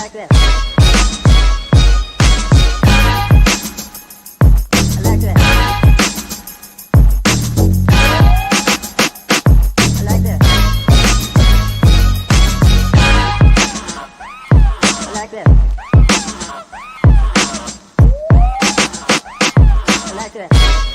like that. I like that. I like that. I like that.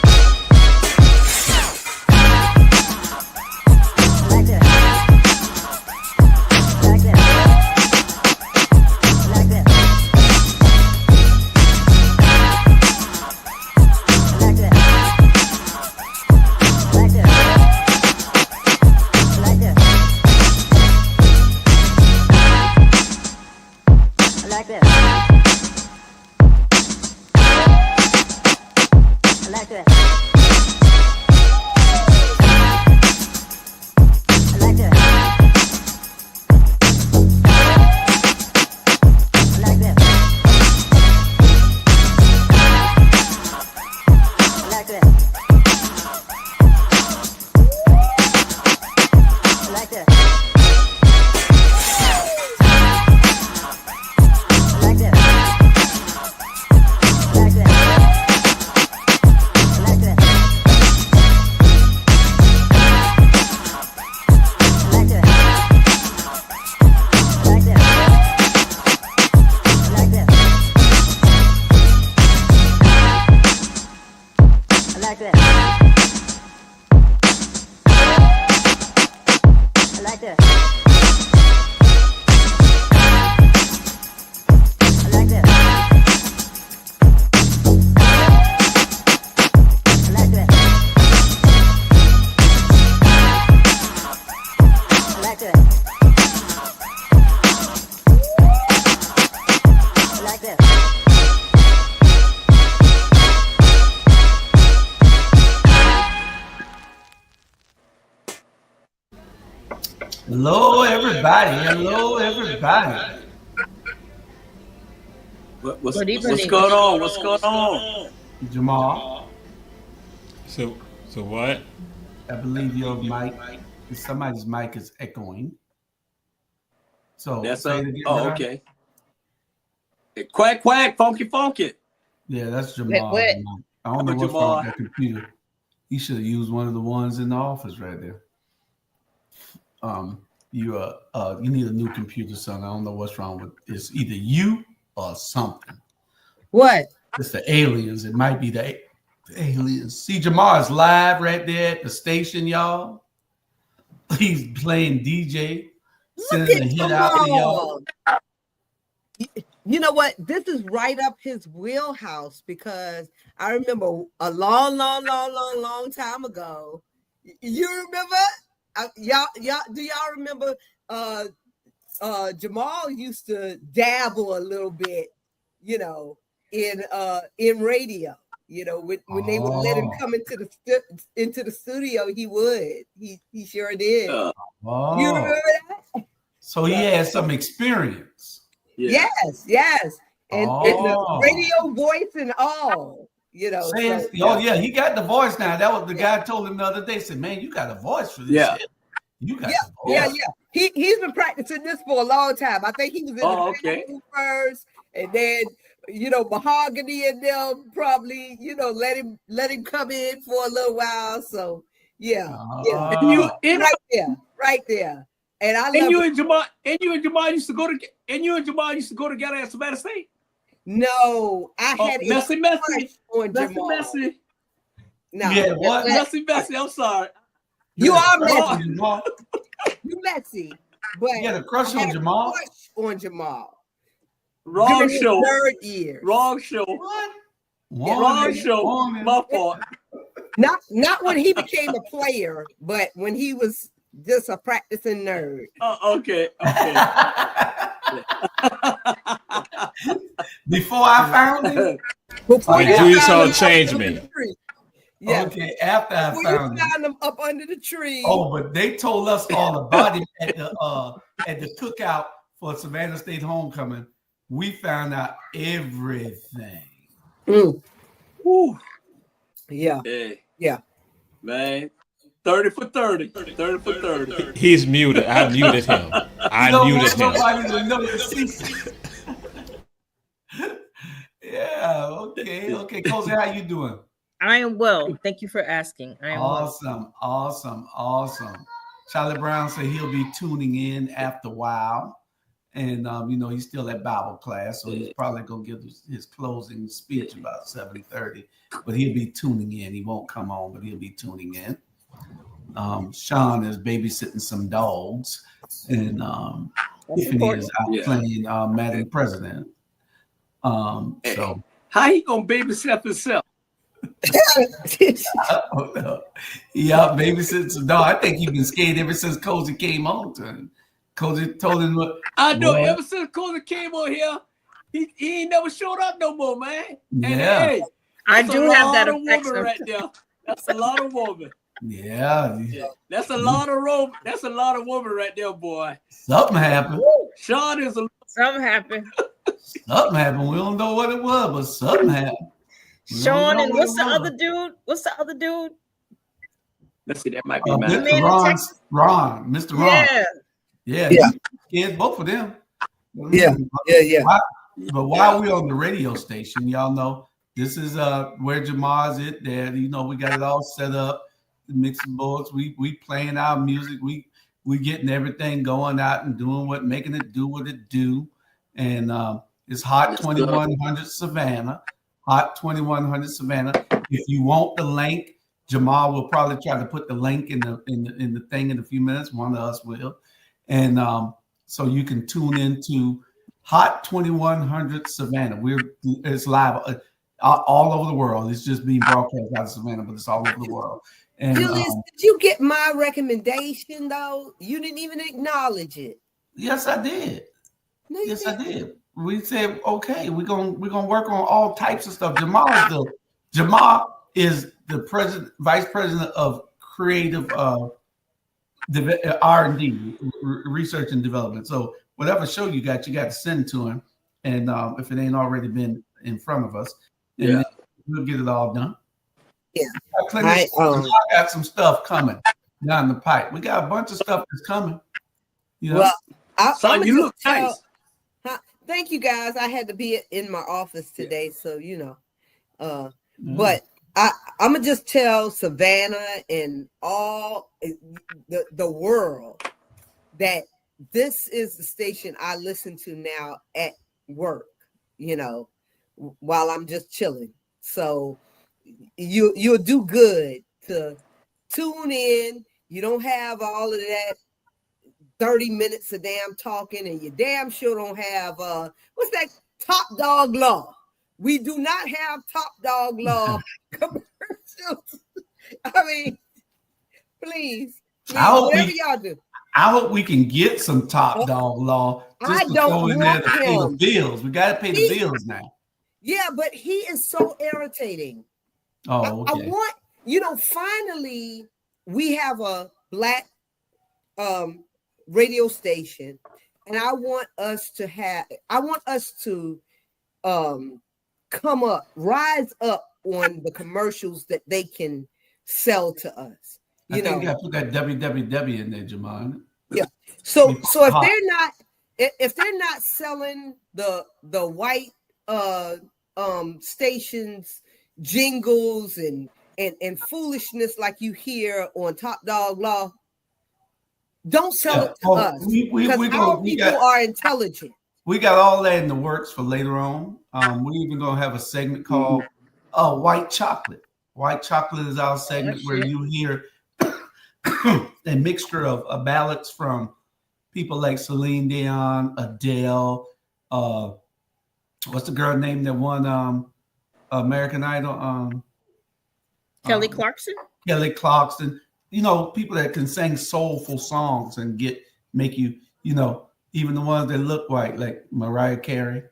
I like that. Hello, everybody. Hello, everybody. What's going on? What's going on? Jamal, So what? I believe your mic, somebody's mic is echoing. So That's say it again, okay. Quack, quack, funky. Yeah, that's Jamal. What? I don't know what's Jamal. wrong with that computer. He should have used one of the ones in the office right there. You need a new computer, son. I don't know what's wrong with it's either you or something. What? It's the aliens. It might be the aliens. See, Jamal is live right there at the station, y'all. He's playing DJ, sending a hit out to y'all. You know what? This is right up his wheelhouse because I remember a long time ago. You remember? Y'all, do y'all remember? Jamal used to dabble a little bit, in radio. When they would let him come into the studio, he would. He sure did. You remember that? So he had some experience. Yeah. Yes. And the radio voice and all, yeah, he got the voice now. That was the guy told him the other day, said, man, you got a voice for this. Yeah. Shit. You got the voice. Yeah. He's been practicing this for a long time. I think he was in the band first, and then Mahogany and them probably, let him come in for a little while. So yeah. Right there. And I love you and Jamal used to go together at Savannah State. No, I had messy on Jamal. Messy. No, yeah, what? Messy. I'm sorry. You are messy. You messy, but you had a crush on Jamal. Wrong show. Third year. Wrong show. What? Wrong show. My fault. Not when he became a player, but when he was just a practicing nerd. Okay. Before I found him. You saw change me. Yeah. Okay, after I found him up under the tree. Oh, but they told us all about him at the cookout for Savannah State homecoming. We found out everything. Woo. Yeah. Man. 30 for 30. 30 for 30. He's muted. I muted him. Okay. Cozy, how you doing? I am well. Thank you for asking. I am well. Awesome. Charlie Brown said he'll be tuning in after a while. And, he's still at Bible class, so he's probably going to give his closing speech about 7:30. But he'll be tuning in. He won't come on, but he'll be tuning in. Sean is babysitting some dogs. And Tiffany is out playing Madden President. So how he going to babysit himself? Yeah, babysitting some dog. I think he's been scared ever since Cozy came on to him. Cozy told him what. I know. Ever since Cozy came on here, he ain't never showed up no more, man. And hey, I do have that woman right there. That's a lot of woman. Yeah. That's a lot of woman. That's a lot of woman right there, boy. Something happened. Sean is something happened. Something happened. We don't know what it was, but something happened. Sean, and what's the other dude? What's the other dude? Let's see, that might be Mr. Ron. Yeah. Both of them. Yeah. But while we're on the radio station, y'all know this is where Jamar's at. There, we got it all set up. The mixing boards. We playing our music. We getting everything going out and making it do what it do. And it's Hot 2100 Savannah. Hot 2100 Savannah. If you want the link, Jamal will probably try to put the link in the thing in a few minutes. One of us will. And so you can tune into Hot 2100 Savannah. It's live all over the world. It's just being broadcast out of Savannah, but it's all over the world. And Julius, did you get my recommendation though? You didn't even acknowledge it. Yes, I did. No, yes, I did. We said, okay, we're gonna work on all types of stuff. Jamal is the vice president of creative R&D, research and development. So whatever show you got to send to him, and if it ain't already been in front of us, then we'll get it all done. Yeah, I got some stuff coming down the pipe. We got a bunch of stuff that's coming. Well, you look nice. Thank you guys. I had to be in my office today, so but I'm gonna just tell Savannah and all the world that this is the station I listen to now at work, while I'm just chilling. So you'll do good to tune in. You don't have all of that 30 minutes of damn talking, and you damn sure don't have what's that Top Dog Law. We do not have Top Dog Law commercials. I mean, please whatever y'all do. I hope we can get some Top Dog Law. I don't want there to pay the bills. We got to pay the bills now. Yeah, but he is so irritating. Oh, okay. I want, finally we have a black radio station, and I want us to rise up on the commercials that they can sell to us. I think you got to put that www in there, Jamon. Yeah. So if they're not selling the white stations jingles and foolishness like you hear on Top Dog Law, don't sell it to us, because our people are intelligent. We got all that in the works for later on. We're even going to have a segment called White Chocolate. White Chocolate is our segment where you hear a mixture of ballads from people like Celine Dion, Adele, what's the girl name that won American Idol? Kelly Clarkson. Kelly Clarkson. People that can sing soulful songs and make you, even the ones that look white, like Mariah Carey.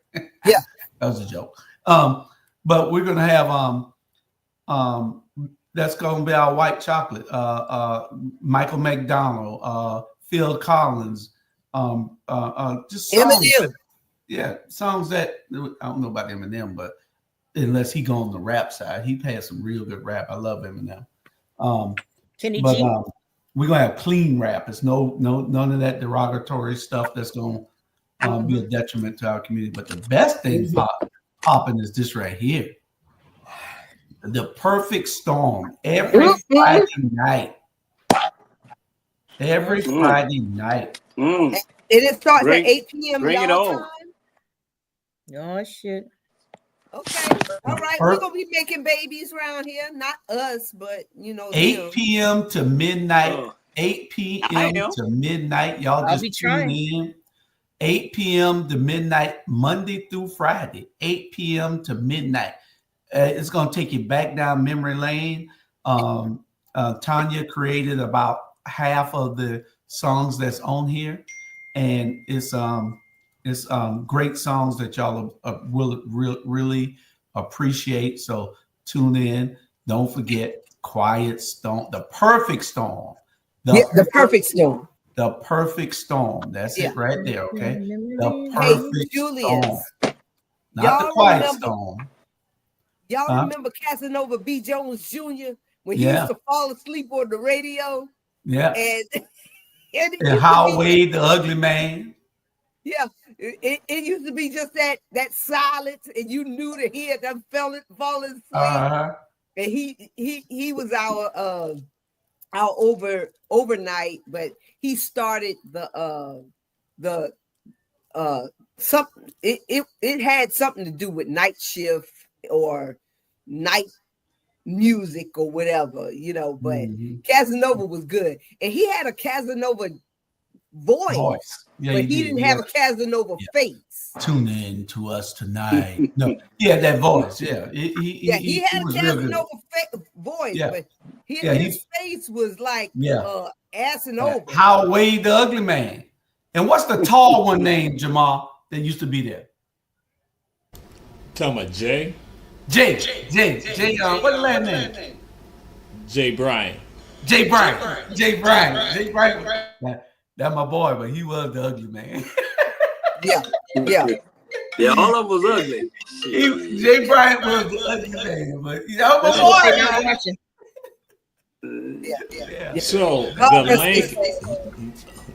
Yeah, that was a joke. But we're gonna have that's gonna be our White Chocolate. Michael McDonald, Phil Collins, just songs. Songs that I don't know about Eminem, but unless he go on the rap side, he has some real good rap. I love Eminem. Kenny G. We're gonna have clean rap. It's none of that derogatory stuff that's gonna be a detriment to our community. But the best thing popping is this right here. The Perfect Storm every Friday night. Every Friday night. And it starts Bring- at 8 p.m. bring it y'all on. time. Oh shit. Okay. All right. We're gonna be making babies around here. Not us, but 8 them. p.m. to midnight. Oh. 8 I p.m. am. to midnight. Y'all I'll be just tune trying. in. 8 p.m. to midnight, Monday through Friday. 8 p.m. to midnight. It's going to take you back down memory lane. Tanya created about half of the songs that's on here, and it's great songs that y'all will really appreciate. So tune in. Don't forget Quiet Storm, The Perfect Storm. The Perfect Storm. The Perfect Storm. That's it right there. Okay. The Hey, Perfect Julius. Storm. Not Y'all the Quiet remember- Storm. Y'all remember Casanova B. Jones Jr. when he Yeah. used to fall asleep on the radio? Yeah. And it used And to How be- Wade the Ugly Man. Yeah, it used to be just that silence, and you knew to hear them falling asleep. Uh-huh. And he was our overnight, but he started something. It had something to do with night shift or night music or whatever, but Casanova was good, and he had a Casanova voice. Yeah, but he didn't have a Casanova face. Tune in to us tonight. No, he had that voice. Yeah, He had a was real good. Casanova voice, Yeah. but his Yeah, face was like Yeah. assing over. How Wade the Ugly Man. And what's the tall one named Jamal that used to be there? Tell me, Jay. Jay. What's the last name? Jay Bryant. Jay Bryant. That's my boy, but he was the ugly man. Yeah. Yeah, all of them was ugly. Jay Bryant was the ugly man, but my That's boy. what they're not watching. Yeah. So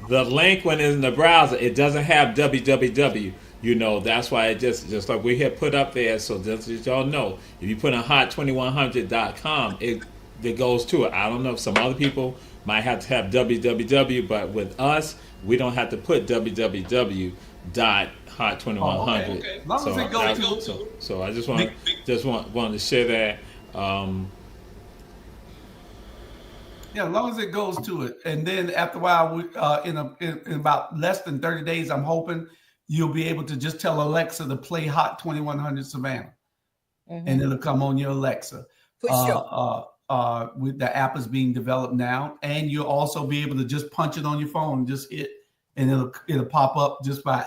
the link when it's in the browser, it doesn't have www. That's why it just like we had put up there. So just as y'all know, if you put in hot2100.com, it goes to it. I don't know if some other people might have to have www, but with us, we don't have to put www.hot2100. Okay. As long as it goes to. So I just wanted to share that. Yeah, as long as it goes to it, and then after a while, in about less than 30 days, I'm hoping you'll be able to just tell Alexa to play Hot 2100 Savannah, and it'll come on your Alexa. For sure. With the app is being developed now, and you'll also be able to just punch it on your phone, just hit, and it'll pop up just by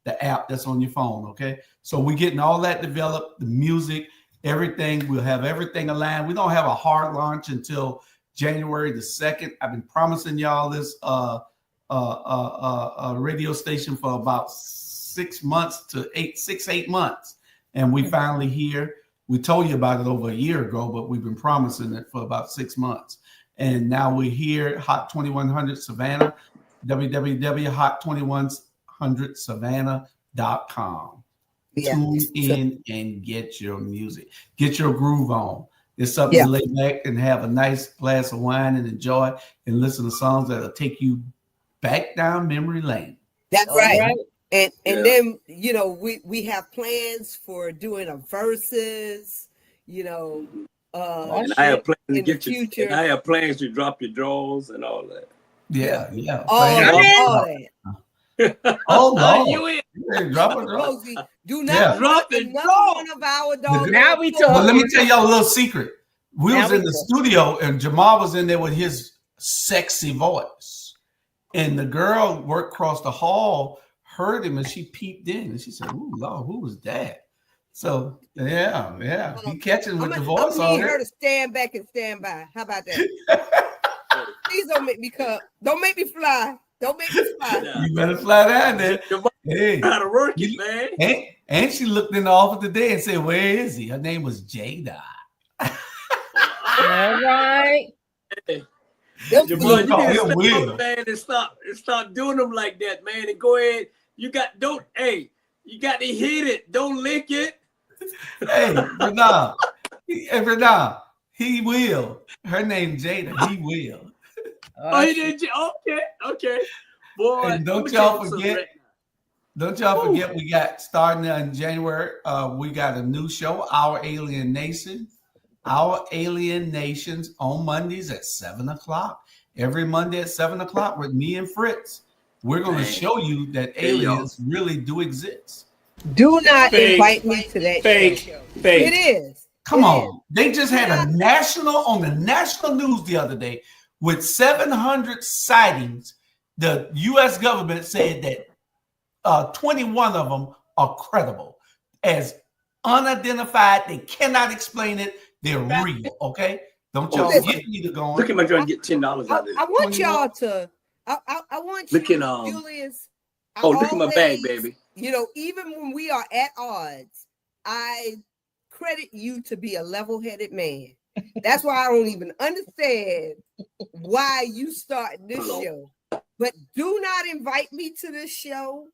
the app that's on your phone. Okay, so we're getting all that developed, the music, everything. We'll have everything aligned. We don't have a hard launch until January the 2nd. I've been promising y'all this radio station for about 6 months to 8 months, and we finally here. We told you about it over a year ago, but we've been promising it for about 6 months. And now we're here, Hot 2100 Savannah, www.hot2100savannah.com. Yeah. Tune in and get your music. Get your groove on. It's something to lay back and have a nice glass of wine and enjoy and listen to songs that'll take you back down memory lane. That's right. And then we have plans for doing a versus, And I have plans to in the future. I have plans to drop your drawers and all that. Yeah. All that. Oh no! You Drop it. Rosie, do not drop it. another one of our dogs. Now we talk. But let me tell y'all a little secret. We was in the studio and Jamal was in there with his sexy voice, and the girl worked across the hall he peeped in and she said, "Ooh, Lord, who was that?" So yeah, he catching with the voice on I need her it. to stand back and stand by. How about that? Please don't make me come. Don't make me fly. Don't make me fly. You better fly down there. Hey, How to work it, man. And she looked in the office today and said, "Where is he?" Her name was Jada. All right. Jamal, you call need him to Will. stop, man, and stop doing them like that, man. And go ahead. You got to hit it. Don't lick it. Hey, but nah, He will. Her name Jada. He will. Oh, he did. Okay. Boy, And don't y'all forget. Don't y'all forget, we got starting in January. We got a new show, Our Alien Nation. Our Alien Nations on Mondays at 7:00. Every Monday at 7:00 with me and Fritz. We're going to show you that aliens really do exist. Do not invite me to that show. It is. Come on. They just had on the national news the other day with 700 sightings. The U.S. government said that 21 of them are credible as unidentified. They cannot explain it. They're real. Okay. Don't y'all get me to go. Look at my trying to get $10 out of it. I want y'all to. I want you, Julius. Look at my bag, baby. You know, even when we are at odds, I credit you to be a level-headed man. That's why I don't even understand why you started this show. But do not invite me to this show.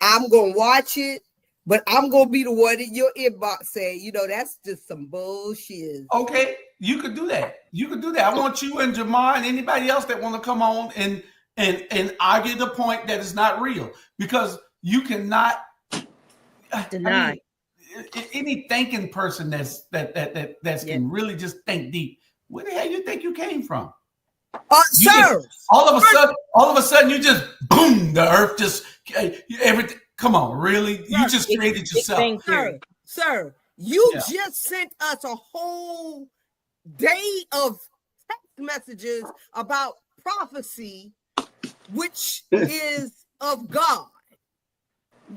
I'm gonna watch it, but I'm gonna be the one in your inbox saying, you know, that's just some bullshit. Okay, you could do that. I want you and Jamar and anybody else that want to come on and argue the point that it's not real, because you cannot deny. I mean, any thinking person can really just think deep. Where the hell you think you came from? Sir, all of a sudden, you just boom. The earth just everything. Come on, really? You just created yourself, sir. You just sent us a whole day of text messages about prophecy, which is of God.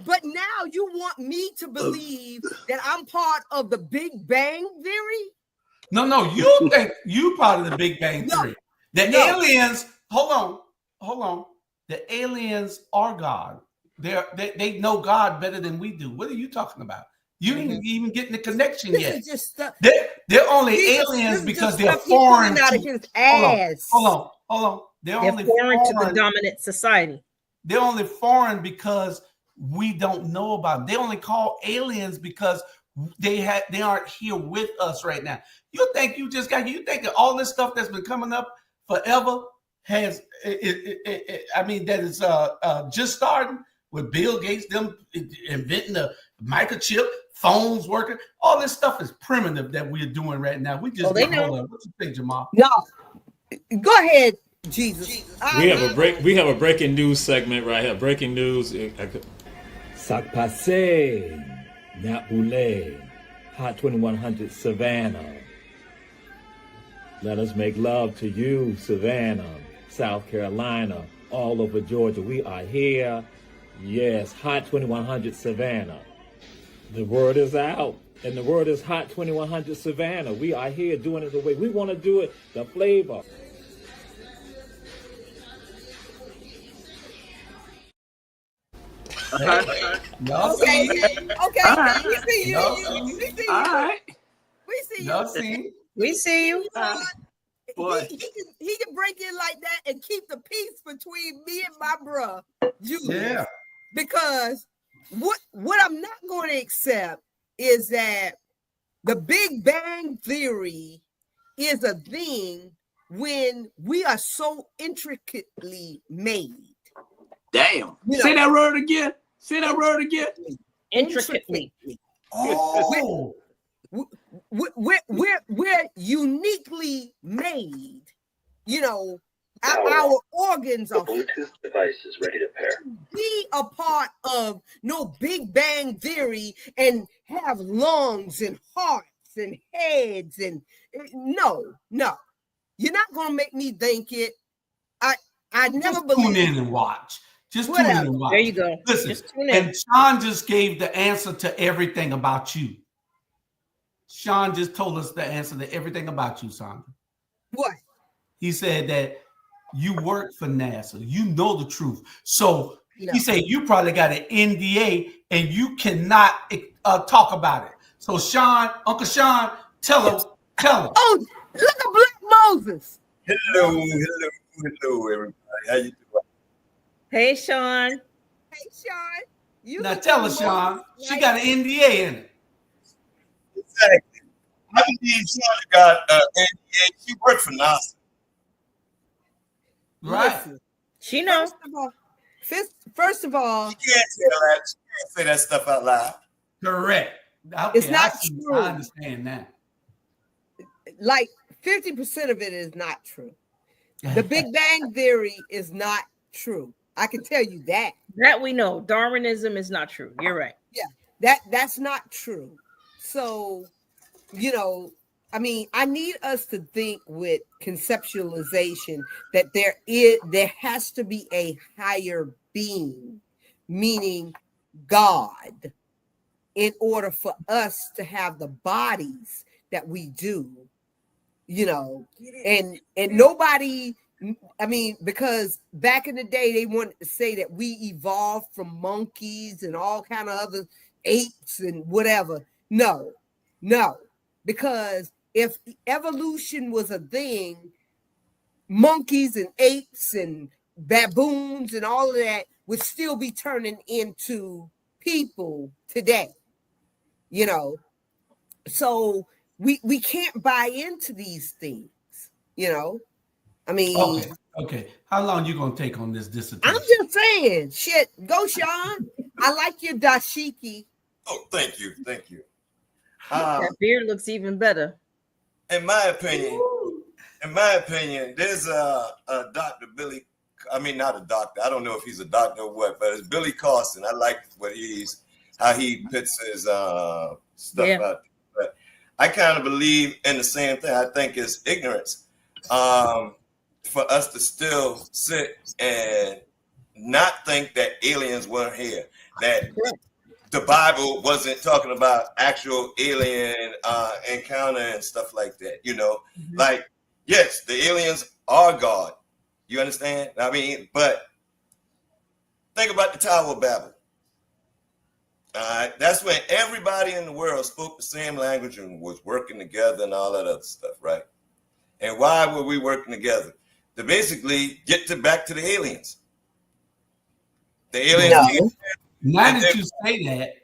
But now you want me to believe that I'm part of the Big Bang Theory? No, you think you part of the Big Bang Theory. Aliens, hold on. The aliens are God. They know God better than we do. What are you talking about? You didn't even get in the connection yet. They're only aliens because they're foreign out of his ass. Hold on. They're only foreign to the dominant society. They're only foreign because we don't know about them. They only call aliens because they aren't here with us right now. You think that all this stuff that's been coming up forever has that is just starting with Bill Gates, them inventing the microchip, phones working. All this stuff is primitive that we're doing right now. We just hold on. What you think, Jamal? No, go ahead, Jesus. We have a breaking news segment right here. Breaking news. Sakpase, Napule, Hot 2100 Savannah. Let us make love to you, Savannah, South Carolina, all over Georgia. We are here. Yes, Hot 2100 Savannah. The word is out, and the word is Hot 2100 Savannah. We are here doing it the way we want to do it, the flavor. Okay. We see you. All right. We see you. We see you. Boy. He can break in like that and keep the peace between me and my bro. Yeah. Because what I'm not going to accept is that the Big Bang Theory is a thing when we are so intricately made. Damn. Say that word again. Intricately. Oh. We're uniquely made. You know, our organs are. Bluetooth device is ready to pair. Be a part of no Big Bang Theory and have lungs and hearts and heads and no. You're not gonna make me think it. I never believe. Tune in and watch. Just tune in and watch. There you go. Listen, just tune in. And Sean just gave the answer to everything about you. Sean just told us the answer to everything about you, Sandra. What? He said that you work for NASA. You know the truth. So he said you probably got an NDA and you cannot talk about it. So Sean, Uncle Sean, tell him. Oh, look at Black Moses. Hello, everybody. How you doing? Hey, Sean. You now tell her, Sean. She got an NDA in it. Exactly. I believe Sandra got NDA. She worked for NASA. Right. Listen, She knows. first of all, She can't tell that. She can't say that stuff out loud. Correct. Okay, it's not I true. understand that. Like 50% of it is not true. The Big Bang Theory is not true. I can tell you that. That we know. Darwinism is not true. You're right. Yeah, that's not true. So, you know, I mean, I need us to think with conceptualization that there has to be a higher being, meaning God, in order for us to have the bodies that we do, you know, and nobody, I mean, because back in the day they wanted to say that we evolved from monkeys and all kind of other apes and whatever. No, because if evolution was a thing, monkeys and apes and baboons and all of that would still be turning into people today, you know. So we can't buy into these things, you know. I mean, Okay. How long you gonna take on this dissertation? I'm just saying, shit. Go, Sean. I like your dashiki. Oh, thank you. That beard looks even better. In my opinion, there's a Dr. Billy. I mean, not a doctor. I don't know if he's a doctor or what, but it's Billy Carson. I like how he puts his stuff out. But I kind of believe in the same thing. I think it's ignorance for us to still sit and not think that aliens weren't here. That the Bible wasn't talking about actual alien encounter and stuff like that. You know, like, yes, the aliens are God. You understand? I mean, but think about the Tower of Babel. All right, that's when everybody in the world spoke the same language and was working together and all that other stuff, right? And why were we working together? To basically get back to the aliens. The aliens. Now that you say that,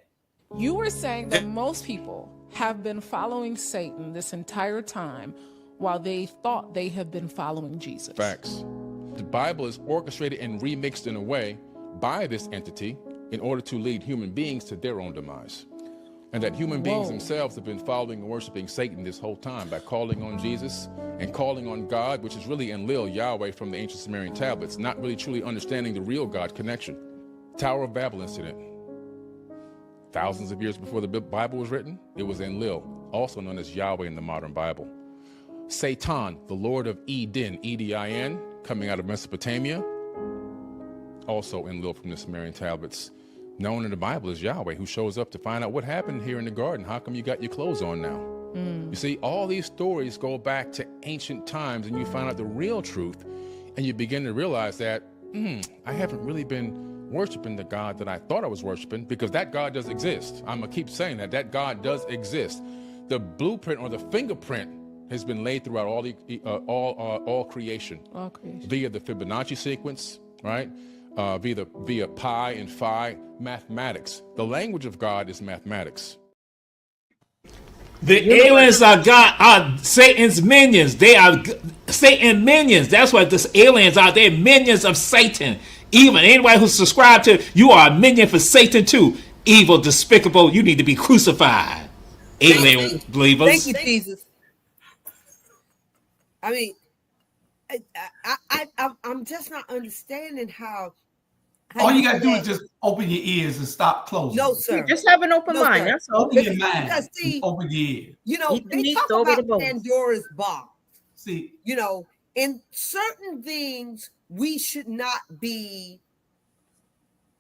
you were saying that most people have been following Satan this entire time while they thought they have been following Jesus. Facts. The Bible is orchestrated and remixed in a way by this entity in order to lead human beings to their own demise. And that human beings themselves have been following and worshiping Satan this whole time by calling on Jesus and calling on God, which is really Enlil, Yahweh from the ancient Sumerian tablets, not really truly understanding the real God connection. Tower of Babel incident. Thousands of years before the Bible was written, it was Enlil, also known as Yahweh in the modern Bible. Satan, the Lord of Eden, E-D-I-N, coming out of Mesopotamia, also Enlil from the Sumerian tablets, known in the Bible as Yahweh, who shows up to find out what happened here in the garden. How come you got your clothes on now? You see, all these stories go back to ancient times, and you find out the real truth, and you begin to realize that, I haven't really been worshiping the God that I thought I was worshiping, because that God does exist. I'm gonna keep saying that God does exist. The blueprint or the fingerprint has been laid throughout all creation. All creation. Via the Fibonacci sequence, right? Via pi and phi, mathematics. The language of God is mathematics. The aliens are Satan's minions. They are Satan minions. That's what the aliens are. They're minions of Satan. Even anybody who subscribed to, you are a minion for Satan too. Evil, despicable. You need to be crucified. Alien believers. Thank you, Jesus. I mean, I'm just not understanding how all you gotta do is just open your ears and stop closing. No, sir. Just have an open mind. That's all. Open your mind. Because, see, open your ears. You know, they talk about Pandora's box. See, you know, in certain things we should not be.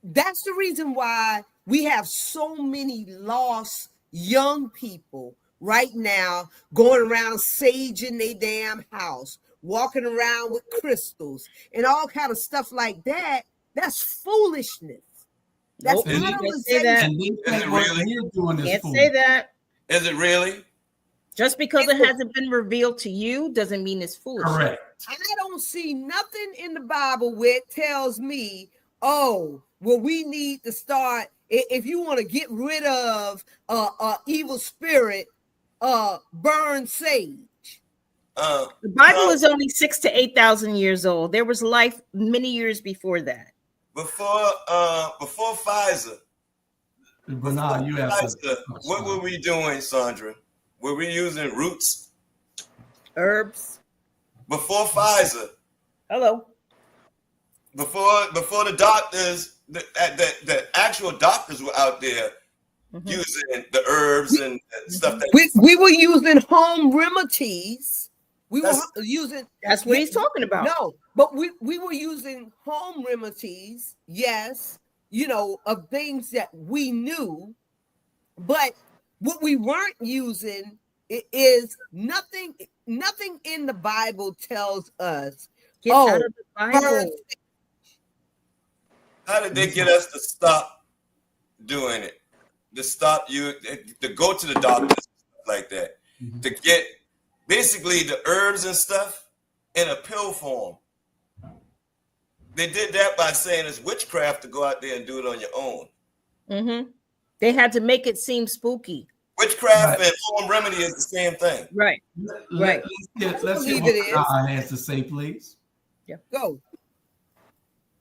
That's the reason why we have so many lost young people right now going around saging their damn house, walking around with crystals and all kind of stuff like that. That's foolishness. That's not Is it really? Can't say that. Is it really? Just because it hasn't been revealed to you doesn't mean it's foolish. Correct. I don't see nothing in the Bible where it tells me, oh, well, we need to start. If you want to get rid of evil spirit, burn sage. The Bible is only 6,000 to 8,000 years old. There was life many years before that. Before Pfizer. Bernard, you have to. What were we doing, Sandra? Were we using roots? Herbs. Before Pfizer. Hello. Before the doctors, the actual doctors were out there using the herbs and stuff. We were using home remedies. We were using. That's what he's talking about. No, but we were using home remedies. Yes, of things that we knew, but what we weren't using is nothing. Nothing in the Bible tells us. Get out of the Bible. How did they get us to stop doing it? To stop you, to go to the doctors like that, to get basically the herbs and stuff in a pill form. They did that by saying it's witchcraft to go out there and do it on your own. They had to make it seem spooky. Witchcraft and home remedy is the same thing. Right. Let's get what Bernard has to say, please. Yeah. Go.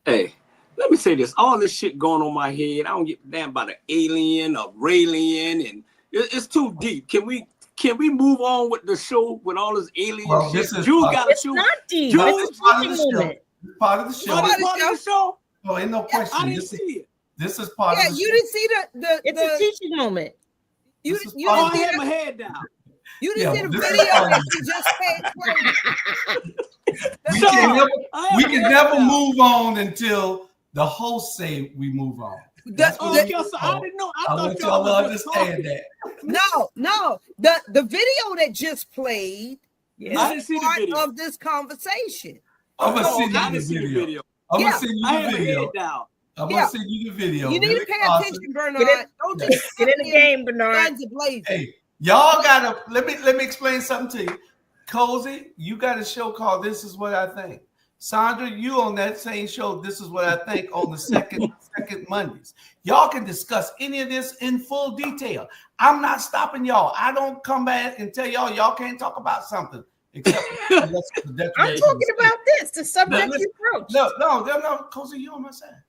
Hey, let me say this. All this shit going on my head, I don't give a damn about an alien or Raylien, and it's too deep. Can we move on with the show with all this alien shit? It's not deep. It's part of the show. Part of the show. Part of the show. Oh, ain't no question. I didn't see it. This is part of the show. You didn't see the It's a teaching moment. You I had my head down. You didn't see the video that you just played. We can never move on until the host say we move on. I didn't know. I want thought y'all to y'all understand that. No. The video that just played I didn't see the video of this conversation. I'm gonna send you the video. I'm gonna send you the video. I'm gonna send you the video. You need to pay attention, Bernard. Don't just get in the game, Bernard. Hey, y'all gotta let me explain something to you. Cozy, you got a show called This Is What I Think. Sandra, you on that same show, This Is What I Think, on the second Mondays. Y'all can discuss any of this in full detail. I'm not stopping y'all. I don't come back and tell y'all can't talk about something. Except I'm talking about this, the subject you broached. No, Cozy, you on my side.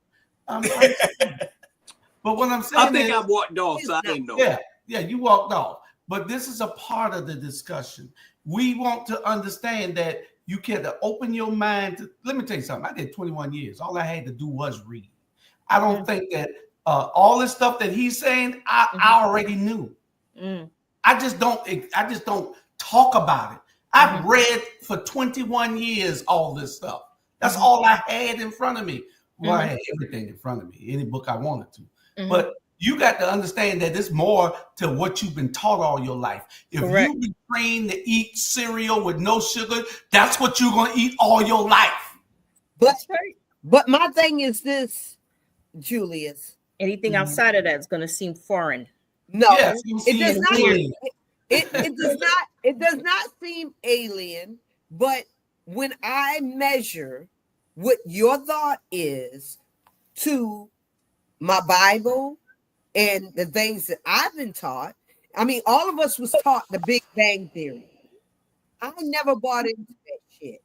But what I'm saying, I think I walked off, so I didn't know. Yeah, you walked off. But this is a part of the discussion. We want to understand that you can open your mind to. Let me tell you something. I did 21 years. All I had to do was read. I don't think that all this stuff that he's saying, I already knew. I just don't talk about it. I've read for 21 years all this stuff. That's all I had in front of me. Well, I had everything in front of me, any book I wanted to. But you got to understand that it's more to what you've been taught all your life. If you've been trained to eat cereal with no sugar, that's what you're going to eat all your life. But my thing is this, Julius. Anything outside of that is going to seem foreign. No, it does not. It does not seem alien. But when I measure what your thought is to my Bible and the things that I've been taught, I mean, all of us was taught the Big Bang Theory. I never bought into that shit,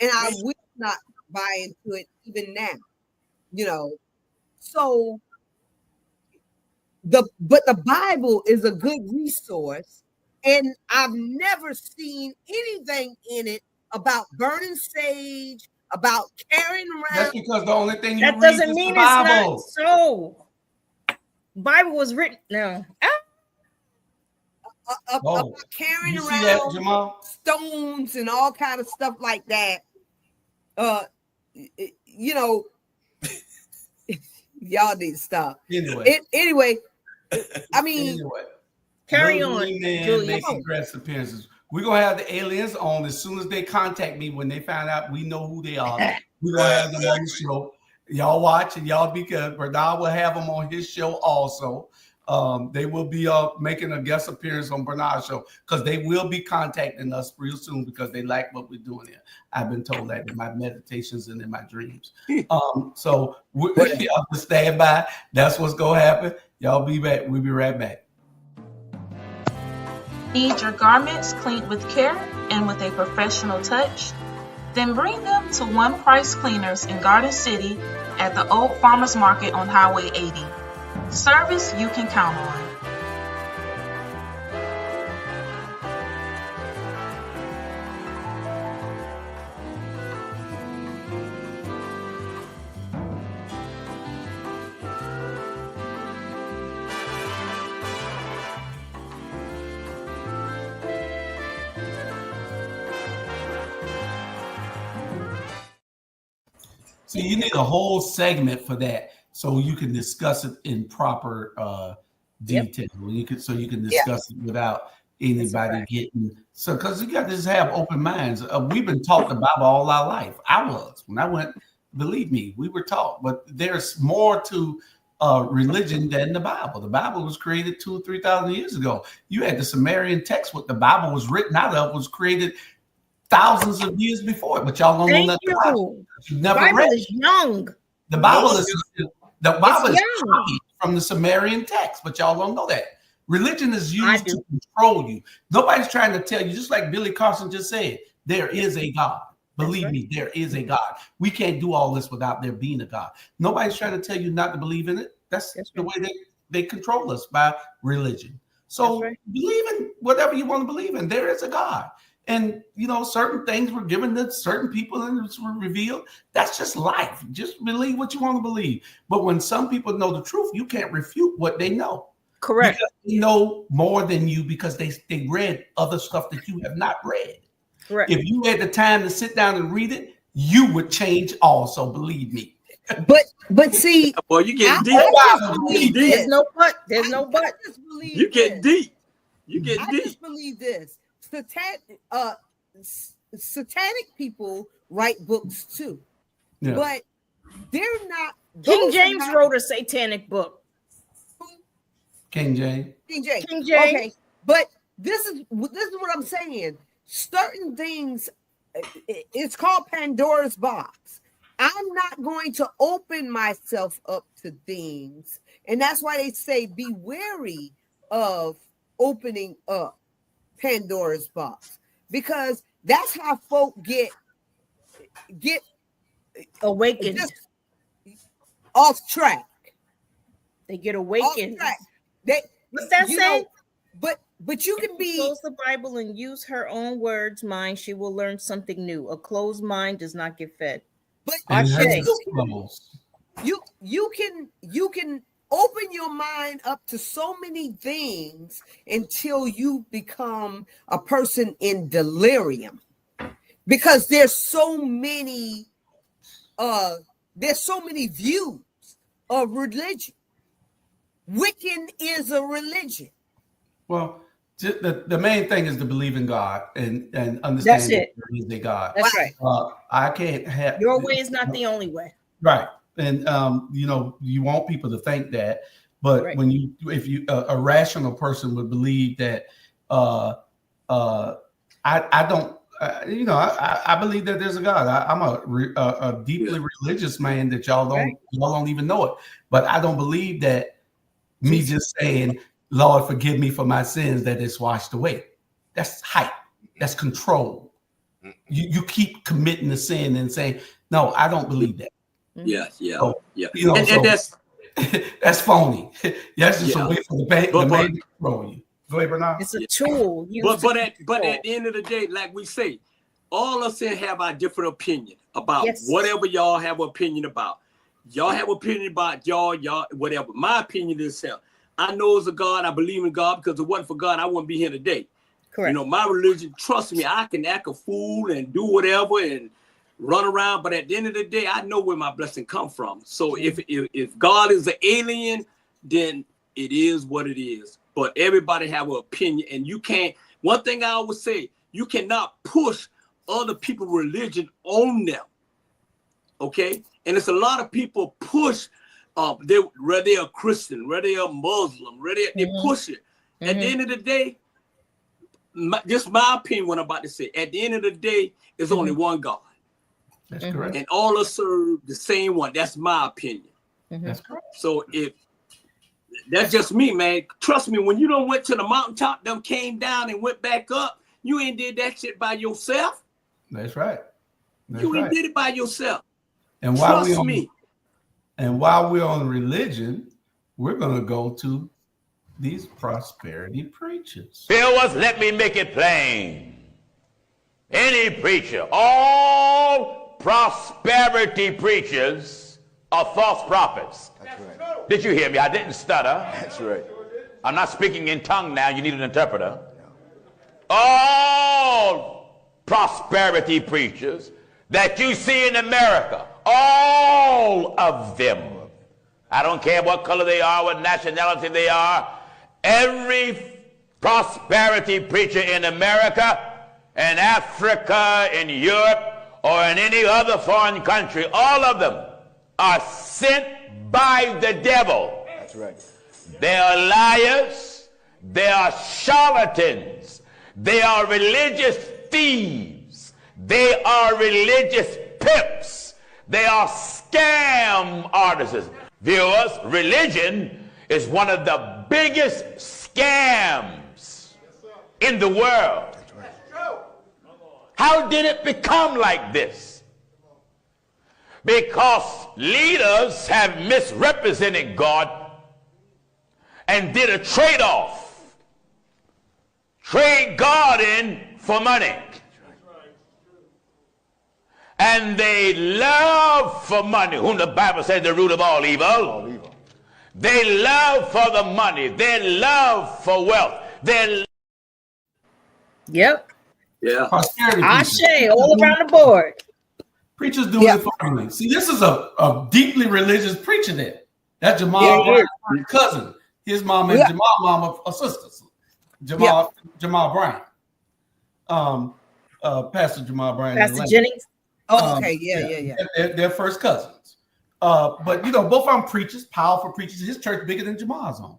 and I will not buy into it even now. So but the Bible is a good resource, and I've never seen anything in it about burning sage, about carrying around. That's because the only thing you that read doesn't is mean the it's Bible. not so. Bible was written now. About carrying You see around that, Jamal? stones and all kind of stuff like that. Y'all need to stop. Anyway, I mean, carry on. Making dress appearances. We're gonna have the aliens on as soon as they contact me. When they find out we know who they are, we're gonna have them on the show. Y'all watch and y'all be good. Bernard will have them on his show also. They will be making a guest appearance on Bernard's show because they will be contacting us real soon because they like what we're doing here. I've been told that in my meditations and in my dreams. So y'all just stand by. That's what's gonna happen. Y'all be back. We'll be right back. Need your garments cleaned with care and with a professional touch? Then bring them to One Price Cleaners in Garden City at the Old Farmers Market on Highway 80. Service you can count on. So you need a whole segment for that, so you can discuss it in proper detail. You can discuss it without anybody getting because you got to just have open minds. We've been taught the Bible all our life. When I went, believe me, we were taught. But there's more to religion than the Bible. The Bible was created 2,000 or 3,000 years ago. You had the Sumerian text, what the Bible was written out of, was created thousands of years before it, but y'all don't know nothing about it. You've never Bible read is young. The Bible is copied from the Sumerian text, but y'all don't know that. Religion is used to control you. Nobody's trying to tell you, just like Billy Carson just said, there is a God. Believe me, there is a God. We can't do all this without there being a God. Nobody's trying to tell you not to believe in it. That's the way they control us, by religion. So believe in whatever you want to believe in. There is a God. And, certain things were given to certain people and were revealed. That's just life. Just believe what you want to believe. But when some people know the truth, you can't refute what they know. Correct. Because they know more than you because they read other stuff that you have not read. Correct. If you had the time to sit down and read it, you would change also, believe me. But see, well, you get deep. There's no but. There's no but. You get deep. You get deep. I just believe this. Satanic people write books too, but they're not. King James wrote a satanic book. King James. Okay, but this is what I'm saying. Certain things, it's called Pandora's box. I'm not going to open myself up to things, and that's why they say be wary of opening up Pandora's box, because that's how folk get awakened, off track. They get awakened. What's that say? Know, but you can be close the Bible and use her own words. Mind, she will learn something new. A closed mind does not get fed. But you can open your mind up to so many things until you become a person in delirium, because there's so many views of religion. Wiccan is a religion. Well, the main thing is to believe in God and understand that there is a God. That's right. I can't have your way is not the only way. Right. And you want people to think that, but if a rational person would believe that, I believe that there's a God. I'm a deeply religious man that y'all don't even know it, but I don't believe that me just saying, Lord, forgive me for my sins, that it's washed away. That's hype. That's control. You keep committing the sin and saying, no, I don't believe that. Yeah. So, And that's that's phony. That's just a way for the man to control you. Go ahead, Bernard. It's a tool. But at the end of the day, like we say, all of us here have our different opinion about whatever y'all have an opinion about. Y'all have opinion about y'all whatever. My opinion is hell. I know it's a God. I believe in God, because if it wasn't for God, I wouldn't be here today. Correct. My religion, trust me, I can act a fool and do whatever and run around, but at the end of the day, I know where my blessing come from. So if God is an alien, then it is what it is. But everybody have an opinion, and you can't. One thing I always say, you cannot push other people's religion on them. Okay, and it's a lot of people push. Whether they're a Christian, whether they're a Muslim, they push it. At the end of the day, just my opinion, what I'm about to say. At the end of the day, there's only one God. That's correct. And all of us serve the same one. That's my opinion. That's correct. So if That's just me, man. Trust me, when you done went to the mountaintop, them came down and went back up, you ain't did that shit by yourself. That's right. You ain't did it by yourself. And while we're on religion, we're going to go to these prosperity preachers. Bill was, let me make it plain. Any preacher, all prosperity preachers are false prophets. That's right. Did you hear me? I didn't stutter. That's right. I'm not speaking in tongue now. You need an interpreter. All prosperity preachers that you see in America, all of them, I don't care what color they are, what nationality they are, every prosperity preacher in America, in Africa, in Europe, or in any other foreign country, all of them are sent by the devil. That's right. They are liars. They are charlatans. They are religious thieves. They are religious pimps. They are scam artists. Viewers, religion is one of the biggest scams in the world. How did it become like this? Because leaders have misrepresented God and did a trade-off. Trade God in for money. And they love for money, whom the Bible says the root of all evil. All evil. They love for the money. They love for wealth. Yep. Yeah. Ashe, all around the board. Preachers doing it for money. See, this is a deeply religious preacher there. That's Jamal Bryant's cousin. His mom and Jamal mama are sisters. Jamal Bryant. Pastor Jamal Bryant. Pastor Jennings. Oh, okay. Yeah. They're first cousins. But, you know, both of them preachers, powerful preachers. His church bigger than Jamal's own.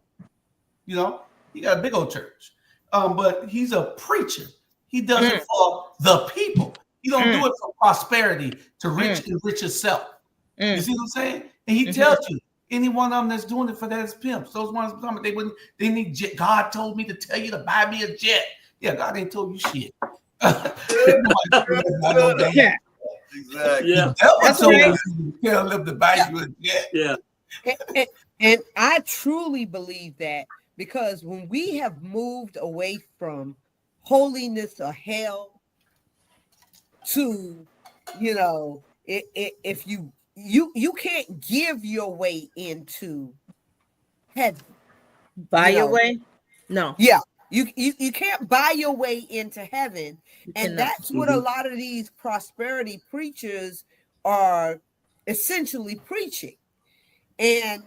You know, he got a big old church. But he's a preacher. He does it for the people. He don't do it for prosperity to enrich yourself. You see what I'm saying? And he tells you, any one of them that's doing it for that is pimps. Those ones, they need jet. God told me to tell you to buy me a jet. Yeah, God ain't told you shit. Exactly. Yeah. That's right. Tell them to buy you a jet. Yeah. And I truly believe that, because when we have moved away from holiness or hell to, you know, if you can't give your way into heaven. Buy your way? No. Yeah. You can't buy your way into heaven. And that's what a lot of these prosperity preachers are essentially preaching. And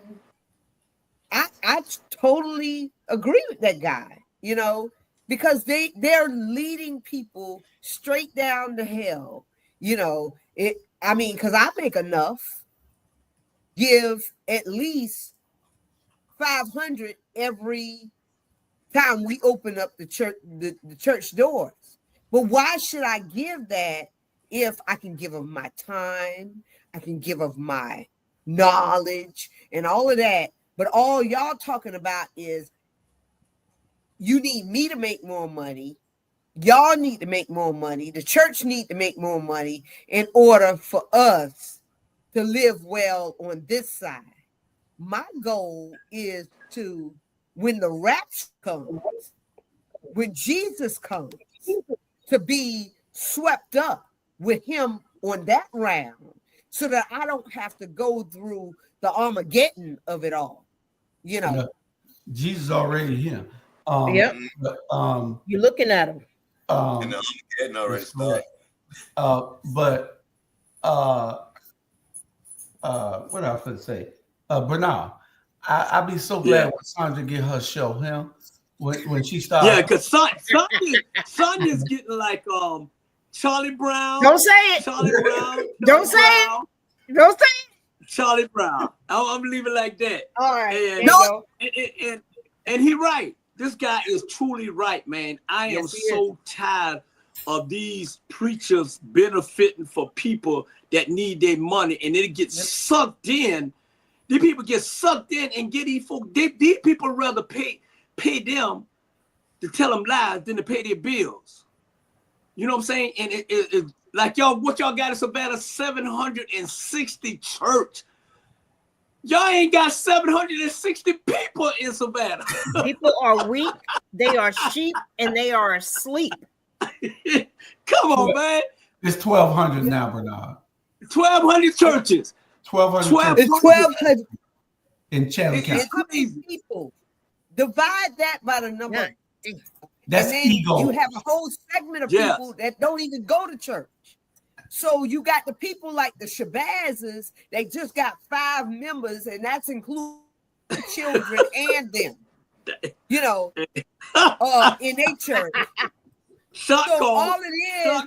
I totally agree with that guy, you know, because they're leading people straight down to hell. You know, because I make enough, give at least 500 every time we open up the church doors. But why should I give that if I can give of my time, I can give of my knowledge and all of that? But all y'all talking about is you need me to make more money. Y'all need to make more money. The church need to make more money in order for us to live well on this side. My goal is to, when the rapture comes, when Jesus comes, to be swept up with him on that round, so that I don't have to go through the Armageddon of it all. You know, Jesus already here. Yep. But, you're looking at him. Getting already started. But what else to say? Bernard, I'll be so glad when Sandra get her show. When she starts. Yeah, because Sonya's getting like Charlie Brown. Don't say it. Charlie Brown. Don't say it. Don't say it. Charlie Brown. I'm leaving like that. All right. And he right. This guy is truly right, man. I am so tired of these preachers benefiting for people that need their money, and it gets sucked in These people get sucked in and get these folk. These people rather pay them to tell them lies than to pay their bills. You know what I'm saying? And it like what y'all got is about a 760 church. Y'all ain't got 760 people in Savannah. People are weak, they are sheep, and they are asleep. Come on, man. It's 1,200 now, Bernard. 1,200 churches. 1,200. It's 1,200 in Chatham County. It's people. Divide that by the number. That's ego. You have a whole segment of people that don't even go to church. So you got the people like the Shabazz, they just got 5 members, and that's including children and them. You know, in their church. So all it is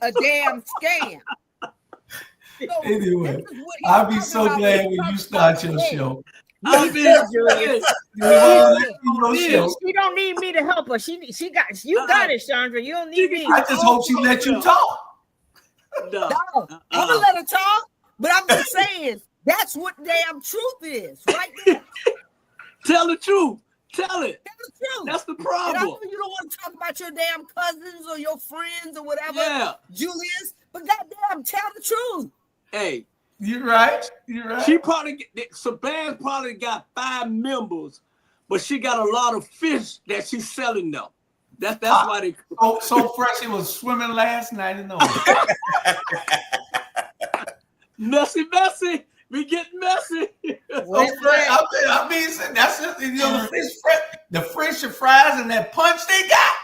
a damn scam. So anyway, I'll be so glad when you start your show. She don't need me to help her. She got you got it, Chandra. You don't need me. I just hope she let you talk. No, I'm gonna let her talk, but I'm just saying that's what damn truth is, right there. Tell the truth. Tell it. Tell the truth. That's the problem. And I know you don't want to talk about your damn cousins or your friends or whatever, Julius, but goddamn, tell the truth. Hey, you're right. You're right. She probably Shabazz probably got 5 members, but she got a lot of fish that she's selling them. That's why they so fresh. It was swimming last night in the messy. We getting messy. I mean, that's just, the fish and fries and that punch they got.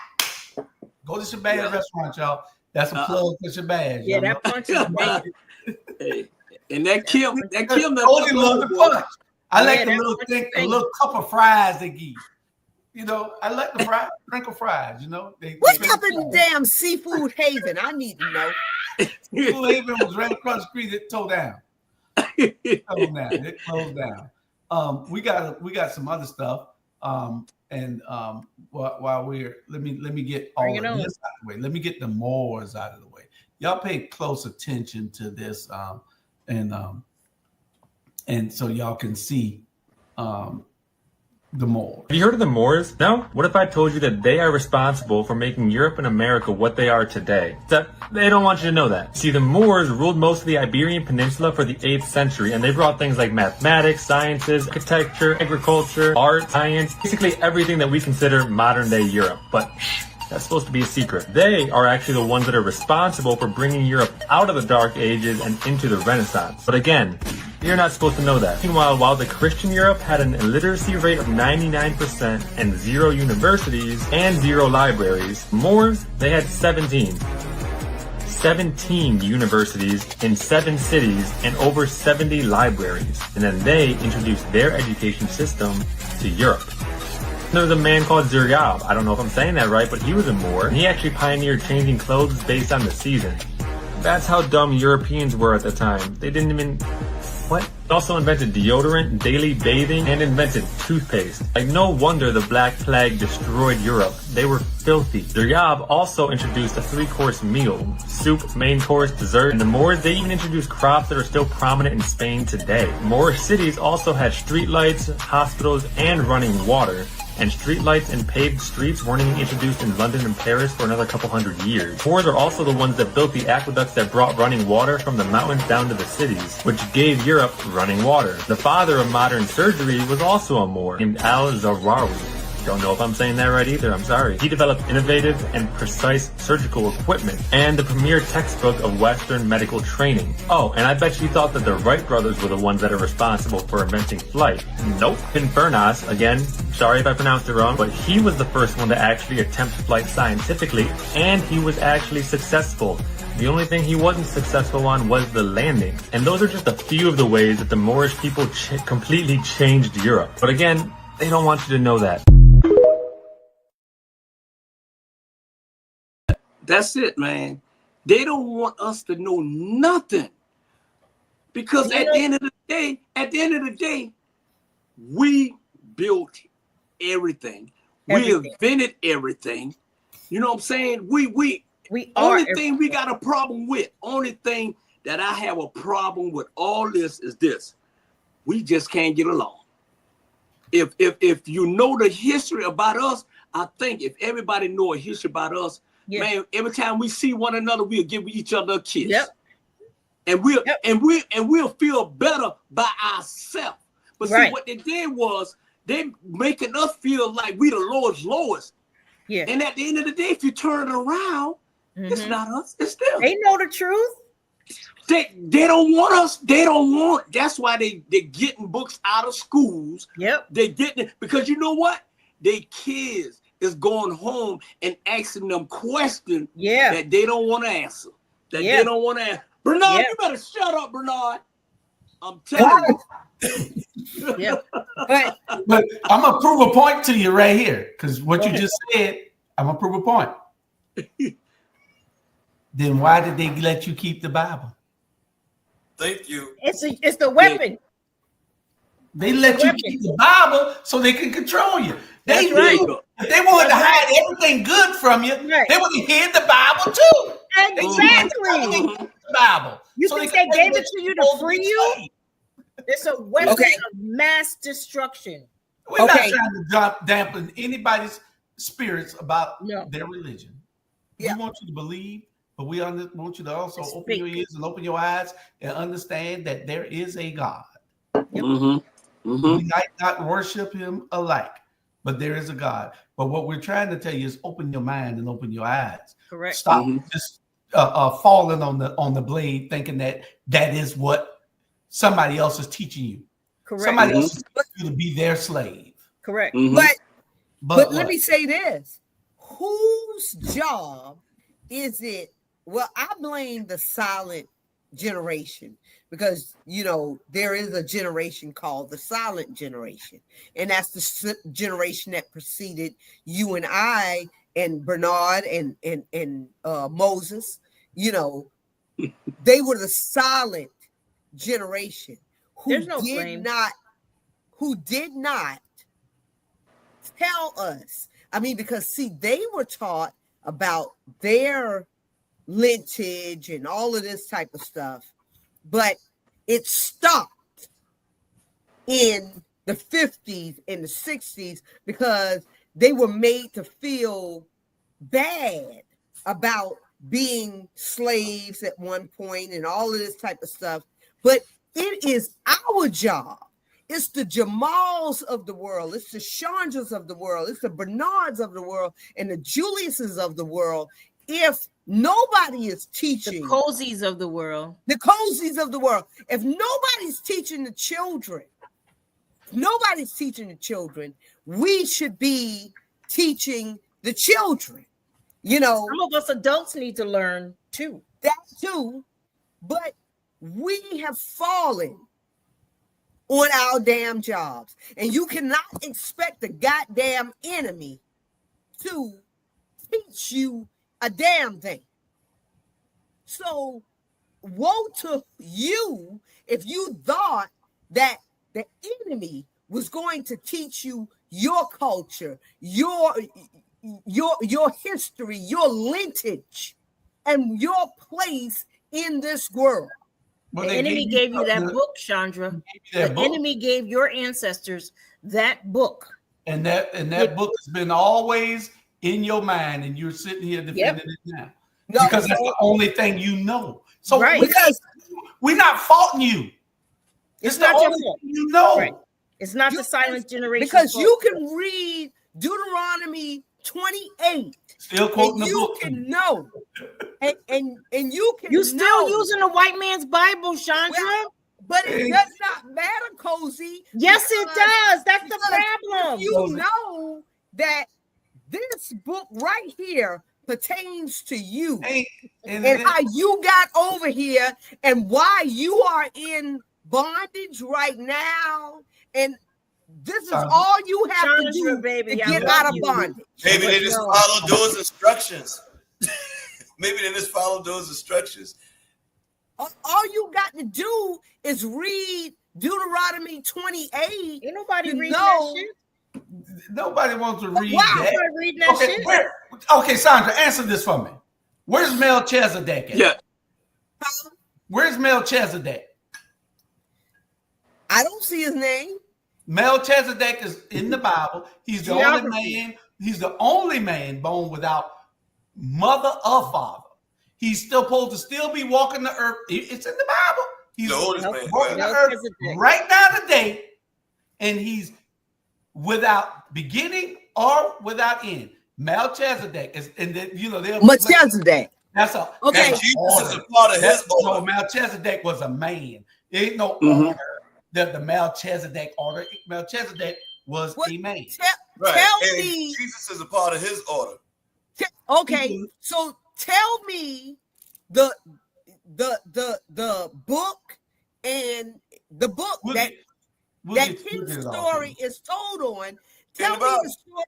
Go to Shabazz restaurant, y'all. That's a plug for Shabazz. Yeah, that punch is bad. Hey, and that Kim love the punch. I like the little cup of fries they give. You know, I like the fries, crinkle fries. You know, what's up in the damn Seafood Haven? I need to know. Seafood Haven was right across the street. It tore down. It closed down. We got some other stuff. While we're let me get all of this out of the way. Let me get the Moors out of the way. Y'all pay close attention to this, and so y'all can see the Moors. Have you heard of the Moors? No? What if I told you that they are responsible for making Europe and America what they are today? They don't want you to know that. See, the Moors ruled most of the Iberian Peninsula for the 8th century, and they brought things like mathematics, sciences, architecture, agriculture, art, science, basically everything that we consider modern-day Europe. But that's supposed to be a secret. They are actually the ones that are responsible for bringing Europe out of the Dark Ages and into the Renaissance. But again, you're not supposed to know that. Meanwhile, while the Christian Europe had an illiteracy rate of 99% and 0 universities and 0 libraries, Moors, they had 17 universities in 7 cities and over 70 libraries. And then they introduced their education system to Europe. There was a man called Ziryab. I don't know if I'm saying that right, but he was a Moor, and he actually pioneered changing clothes based on the season. That's how dumb Europeans were at the time. They didn't even... What? He also invented deodorant, daily bathing, and invented toothpaste. Like, no wonder the Black Plague destroyed Europe. They were filthy. Ziryab also introduced a 3-course meal. Soup, main course, dessert. And the Moors, they even introduced crops that are still prominent in Spain today. Moorish cities also had streetlights, hospitals, and running water. And streetlights and paved streets weren't even introduced in London and Paris for another couple hundred years. Moors are also the ones that built the aqueducts that brought running water from the mountains down to the cities, which gave Europe running water. The father of modern surgery was also a Moor, named Al-Zawrawi. Don't know if I'm saying that right either, I'm sorry. He developed innovative and precise surgical equipment and the premier textbook of Western medical training. Oh, and I bet you thought that the Wright brothers were the ones that are responsible for inventing flight. Nope. Furnas, again, sorry if I pronounced it wrong, but he was the first one to actually attempt flight scientifically, and he was actually successful. The only thing he wasn't successful on was the landing. And those are just a few of the ways that the Moorish people completely changed Europe. But again, they don't want you to know that. That's it, man. They don't want us to know nothing. Because at the end of the day, we built everything. We invented everything. You know what I'm saying? We only thing we got a problem with, only thing that I have a problem with all this is this. we just can't get along. If you know the history about us, I think if everybody know a history about us, man, every time we see one another, we'll give each other a kiss. Yep. And we'll feel better by ourselves. But see, what they did was they making us feel like we the lowest. Yeah. And at the end of the day, if you turn it around, it's not us. It's them. They know the truth. They don't want us. They don't want. That's why they're getting books out of schools. Yep. They getting it because you know what? They kids is going home and asking them questions that they don't want to answer. That they don't want to answer. Bernard, you better shut up, Bernard. I'm telling you. But I'm gonna prove a point to you right here, because what you just said, I'm gonna prove a point. Then why did they let you keep the Bible? Thank you. It's the weapon. They let you keep the Bible so they can control you. They That's right. If they wanted to hide everything good from you, they would have hid the Bible too. Exactly. The Bible. You so think they gave it to you to free you? It's a weapon of mass destruction. We're not trying to dampen anybody's spirits about their religion. We want you to believe, but we want you to also open your ears and open your eyes and understand that there is a God. We might not worship him alike, but there is a God. But what we're trying to tell you is open your mind and open your eyes. Correct. Stop just falling on the blade, thinking that is what somebody else is teaching you. Correct. Somebody else is teaching you to be their slave. Correct. But let me say this: whose job is it? Well, I blame the silent generation, because there is a generation called the silent generation, and that's the generation that preceded you and I and Bernard and Moses. They were the silent generation who did not tell us. I mean, because see, they were taught about their lineage and all of this type of stuff, but it stopped in the 50s and the 60s because they were made to feel bad about being slaves at one point and all of this type of stuff. But it is our job. It's the Jamals of the world. It's the Chandras of the world. It's the Bernards of the world and the Juliuses of the world. If nobody is teaching, the Cozies of the world, if nobody's teaching the children, we should be teaching the children. Some of us adults need to learn too. That too, but we have fallen on our damn jobs, and you cannot expect the goddamn enemy to teach you a damn thing. So woe to you if you thought that the enemy was going to teach you your culture, your history, your lineage, and your place in this world. The enemy gave you that book, Chandra. The enemy gave your ancestors that book. And that book has been always in your mind, and you're sitting here defending it now. Because that's the only thing you know. So because we're not faulting you. It's not your fault. You know. Right. It's not the silent generation. Because you can read Deuteronomy 28. Still quoting the book. You can know. And you can You still using the white man's Bible, Chandra. Well, but it does not matter, Cozy. Yes, it does. That's the problem. You know that this book right here pertains to you and how you got over here and why you are in bondage right now. And this is all you have to do, baby, to get out of bondage. Maybe they just follow those instructions. Maybe they just follow those instructions. All you got to do is read Deuteronomy 28. Ain't nobody reading that shit. Nobody wants to read that. Nobody reading that shit. Okay, Sandra, answer this for me. Where's Melchizedek at? Yeah. Where's Melchizedek? I don't see his name. Melchizedek is in the Bible. He's the only man. He's the only man born without mother or father. He's still supposed to still be walking the earth. It's in the Bible. He's the oldest man walking the earth right now today, and he's without beginning or without end. Melchizedek is, and then Melchizedek. That's a okay. Jesus is a part of his order. No, Melchizedek was a man. There ain't no order that the Melchizedek order. Melchizedek was a man. Tell me, Jesus is a part of his order. Okay, so tell me the book and the book that his story is told on. Tell me the story.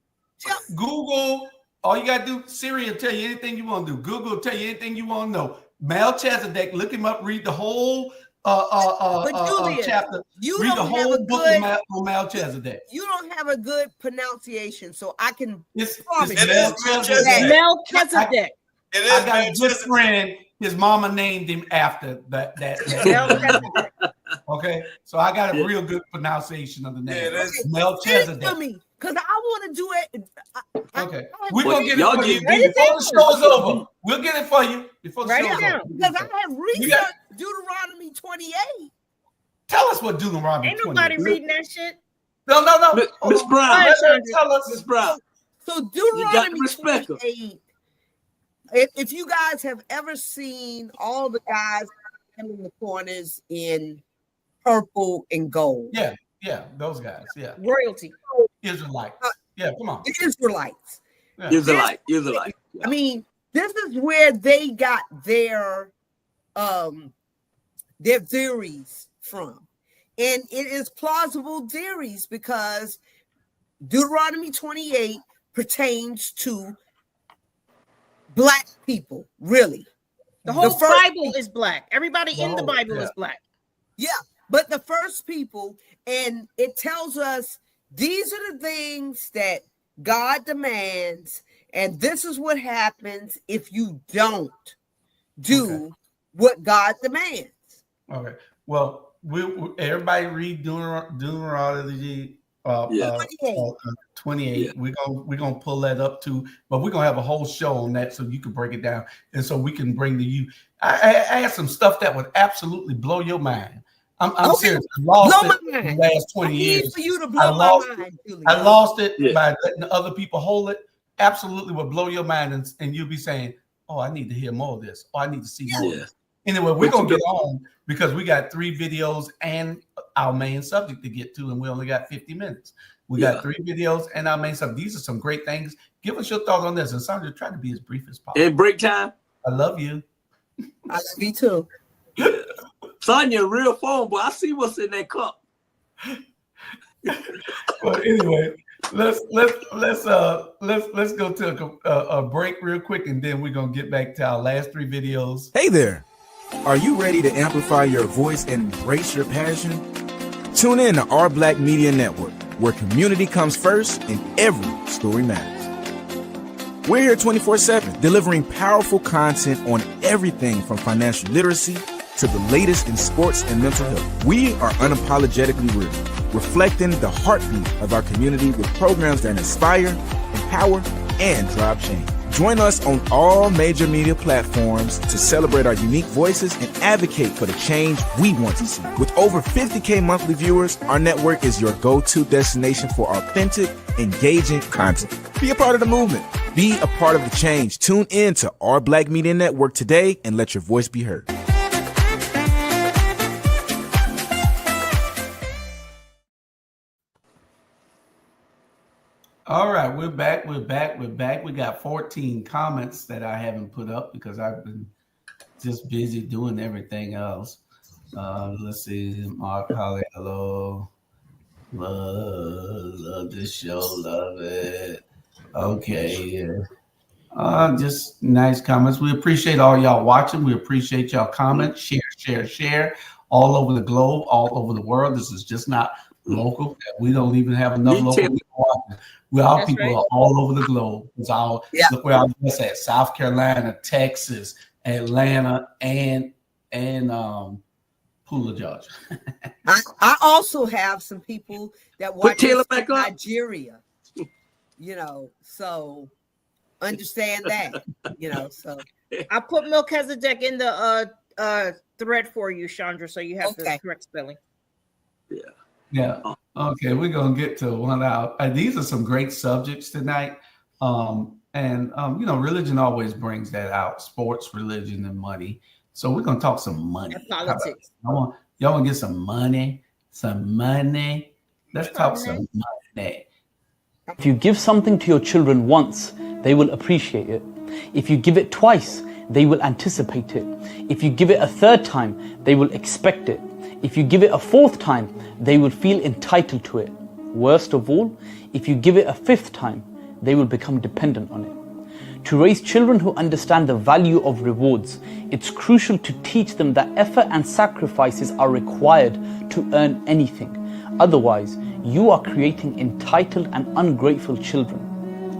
Google. All you gotta do, Siri will tell you anything you want to do. Google will tell you anything you want to know. Melchizedek, look him up, read the whole chapter. Read the whole book of Melchizedek. You don't have a good pronunciation, so I can. It's Melchizedek. Melchizedek. I got a good friend. His mama named him after that. Okay, so I got a real good pronunciation of the name. Melchizedek. For me, because I want to do it. Okay, we're gonna get it for you before the show is over. We'll get it for you before the show is over. Because I have researched Deuteronomy 28. Tell us what Deuteronomy 28. Ain't nobody reading that shit. No. Miss Brown, tell us, Miss Brown. So Deuteronomy 28. If you guys have ever seen all the guys in the corners in purple and gold. Yeah, those guys. Yeah. Royalty. Israelites. Yeah, come on. The Israelites. Yeah. Israelite. I mean, this is where they got their theories from. And it is plausible theories because Deuteronomy 28 pertains to Black people, really. The whole Bible is Black. Everybody in the Bible is Black. Yeah, but the first people, and it tells us these are the things that God demands, and this is what happens if you don't do what God demands. Okay. Well, everybody read Deuteronomy 28. Yeah. We're gonna pull that up too, but we're gonna have a whole show on that so you can break it down, and so we can bring to you. I had some stuff that would absolutely blow your mind. I'm serious. I lost it in the last 20 years. For you to blow my mind, Julie. I lost it by letting other people hold it. Absolutely would blow your mind, and you'll be saying, "Oh, I need to hear more of this. Oh, I need to see more of this." Anyway, we're gonna get on because we got 3 videos and our main subject to get to, and we only got 50 minutes. We got 3 videos and our main subject. These are some great things. Give us your thoughts on this. And Sandra, try to be as brief as possible. And break time. I love you. I love you too. Sonya, real phone, boy. I see what's in that cup. Well, anyway, let's go to a break real quick, and then we're gonna get back to our last 3 videos. Hey there. Are you ready to amplify your voice and embrace your passion? Tune in to Our Black Media Network, where community comes first and every story matters. We're here 24/7, delivering powerful content on everything from financial literacy to the latest in sports and mental health. We are unapologetically real, reflecting the heartbeat of our community with programs that inspire, empower, and drive change. Join us on all major media platforms to celebrate our unique voices and advocate for the change we want to see. With over 50K monthly viewers, our network is your go-to destination for authentic, engaging content. Be a part of the movement. Be a part of the change. Tune in to Our Black Media Network today and let your voice be heard. All right, we're back. We got 14 comments that I haven't put up because I've been just busy doing everything else. Let's see. Mark Holly, hello. Love this show. Love it. Okay. Just nice comments. We appreciate all y'all watching. We appreciate y'all comments. Share all over the globe, all over the world. This is just not local. We don't even have enough local people watching. Our people are all over the globe. Look where I'm at: South Carolina, Texas, Atlanta, and Pula, Georgia. I also have some people that watch Taylor back up. Nigeria, so understand that, so. I'll put Melchizedek in the thread for you, Chandra, so you have the correct spelling. Yeah. Okay, we're gonna get to one out. These are some great subjects tonight. Religion always brings that out: sports, religion, and money. So we're gonna talk some money. And politics. Y'all want to get some money? Some money. Let's talk some money. If you give something to your children once, they will appreciate it. If you give it twice, they will anticipate it. If you give it a third time, they will expect it. If you give it a fourth time, they will feel entitled to it. Worst of all, if you give it a fifth time, they will become dependent on it. To raise children who understand the value of rewards, it's crucial to teach them that effort and sacrifices are required to earn anything. Otherwise, you are creating entitled and ungrateful children.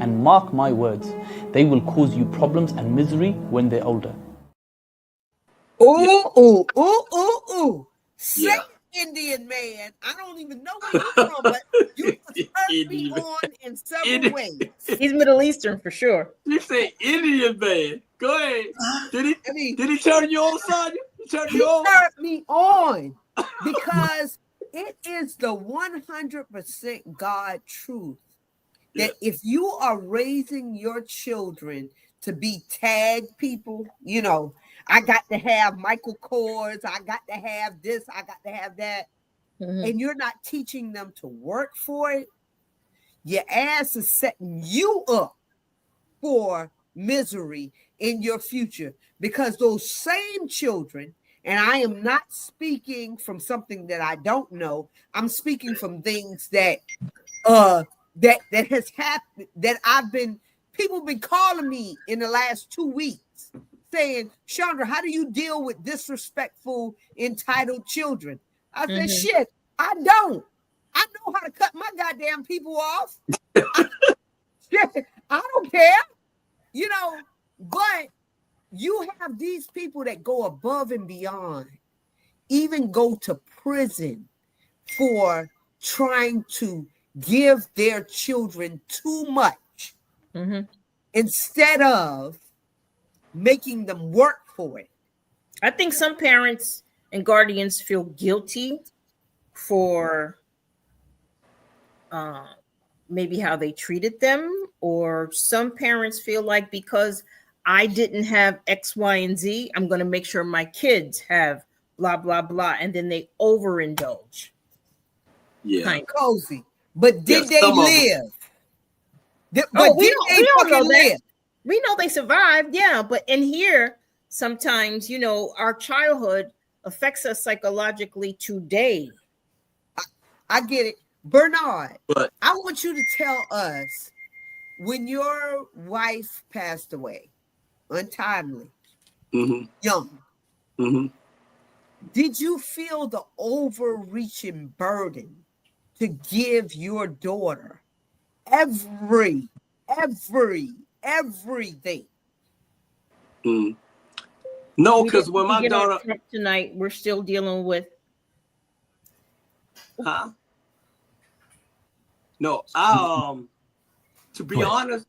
And mark my words, they will cause you problems and misery when they're older. Ooh. Say Indian man. I don't even know where you're from, but you turned me on in several ways. He's Middle Eastern for sure. You say Indian man. Go ahead. Did he turn you on, Sonya? He turned me on because it is the 100% God truth that if you are raising your children to be tag people, I got to have Michael Kors, I got to have this, I got to have that, and you're not teaching them to work for it, your ass is setting you up for misery in your future, because those same children, and I am not speaking from something that I don't know, I'm speaking from things that that has happened, that people been calling me in the last 2 weeks saying, Chandra, how do you deal with disrespectful, entitled children? I said, shit, I don't. I know how to cut my goddamn people off. I don't care. But you have these people that go above and beyond, even go to prison for trying to give their children too much instead of making them work for it. I think some parents and guardians feel guilty for maybe how they treated them, or some parents feel like because I didn't have X, Y, and Z, I'm going to make sure my kids have blah, blah, blah, and then they overindulge. Yeah. Kind of cozy. But did they live? We don't know that. We know they survived, but in here, sometimes, our childhood affects us psychologically today. I get it. Bernard, I want you to tell us, when your wife passed away, untimely, young, did you feel the overreaching burden to give your daughter everything? No, because when my daughter tonight, we're still dealing with. No, to be honest,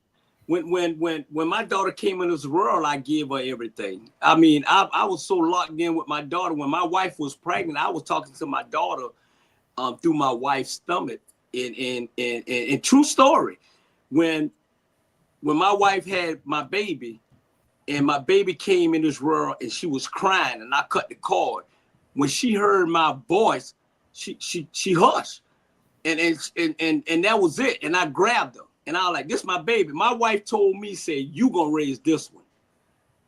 when my daughter came in this world, I gave her everything. I mean, I was so locked in with my daughter. When my wife was pregnant, I was talking to my daughter through my wife's stomach. And true story, when my wife had my baby, and my baby came in this world, and she was crying, and I cut the cord. When she heard my voice, she hushed, and that was it. And I grabbed her, and I was like, "This is my baby." My wife told me, "Say you gonna raise this one,"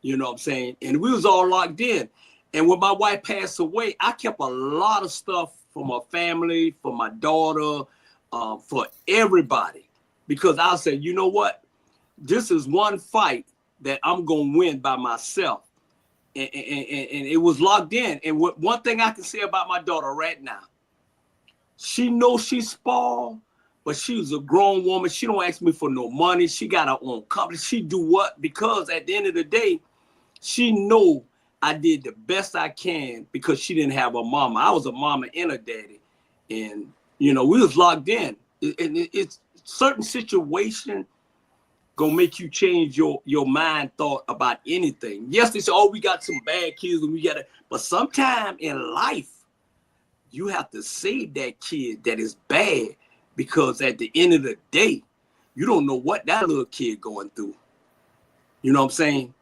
you know what I'm saying? And we was all locked in. And when my wife passed away, I kept a lot of stuff for my family, for my daughter, for everybody, because I said, you know what? This is one fight that I'm gonna win by myself, and it was locked in. And one thing I can say about my daughter right now, she knows she's spoiled, but she's a grown woman. She don't ask me for no money. She got her own company. She do what? Because at the end of the day, she know I did the best I can because she didn't have a mama. I was a mama and a daddy, and we was locked in. It's certain situation gonna make you change your mind thought about anything. Yes, they say, oh, we got some bad kids and we got it, but sometime in life you have to save that kid that is bad, because at the end of the day, you don't know what that little kid going through. You know what I'm saying?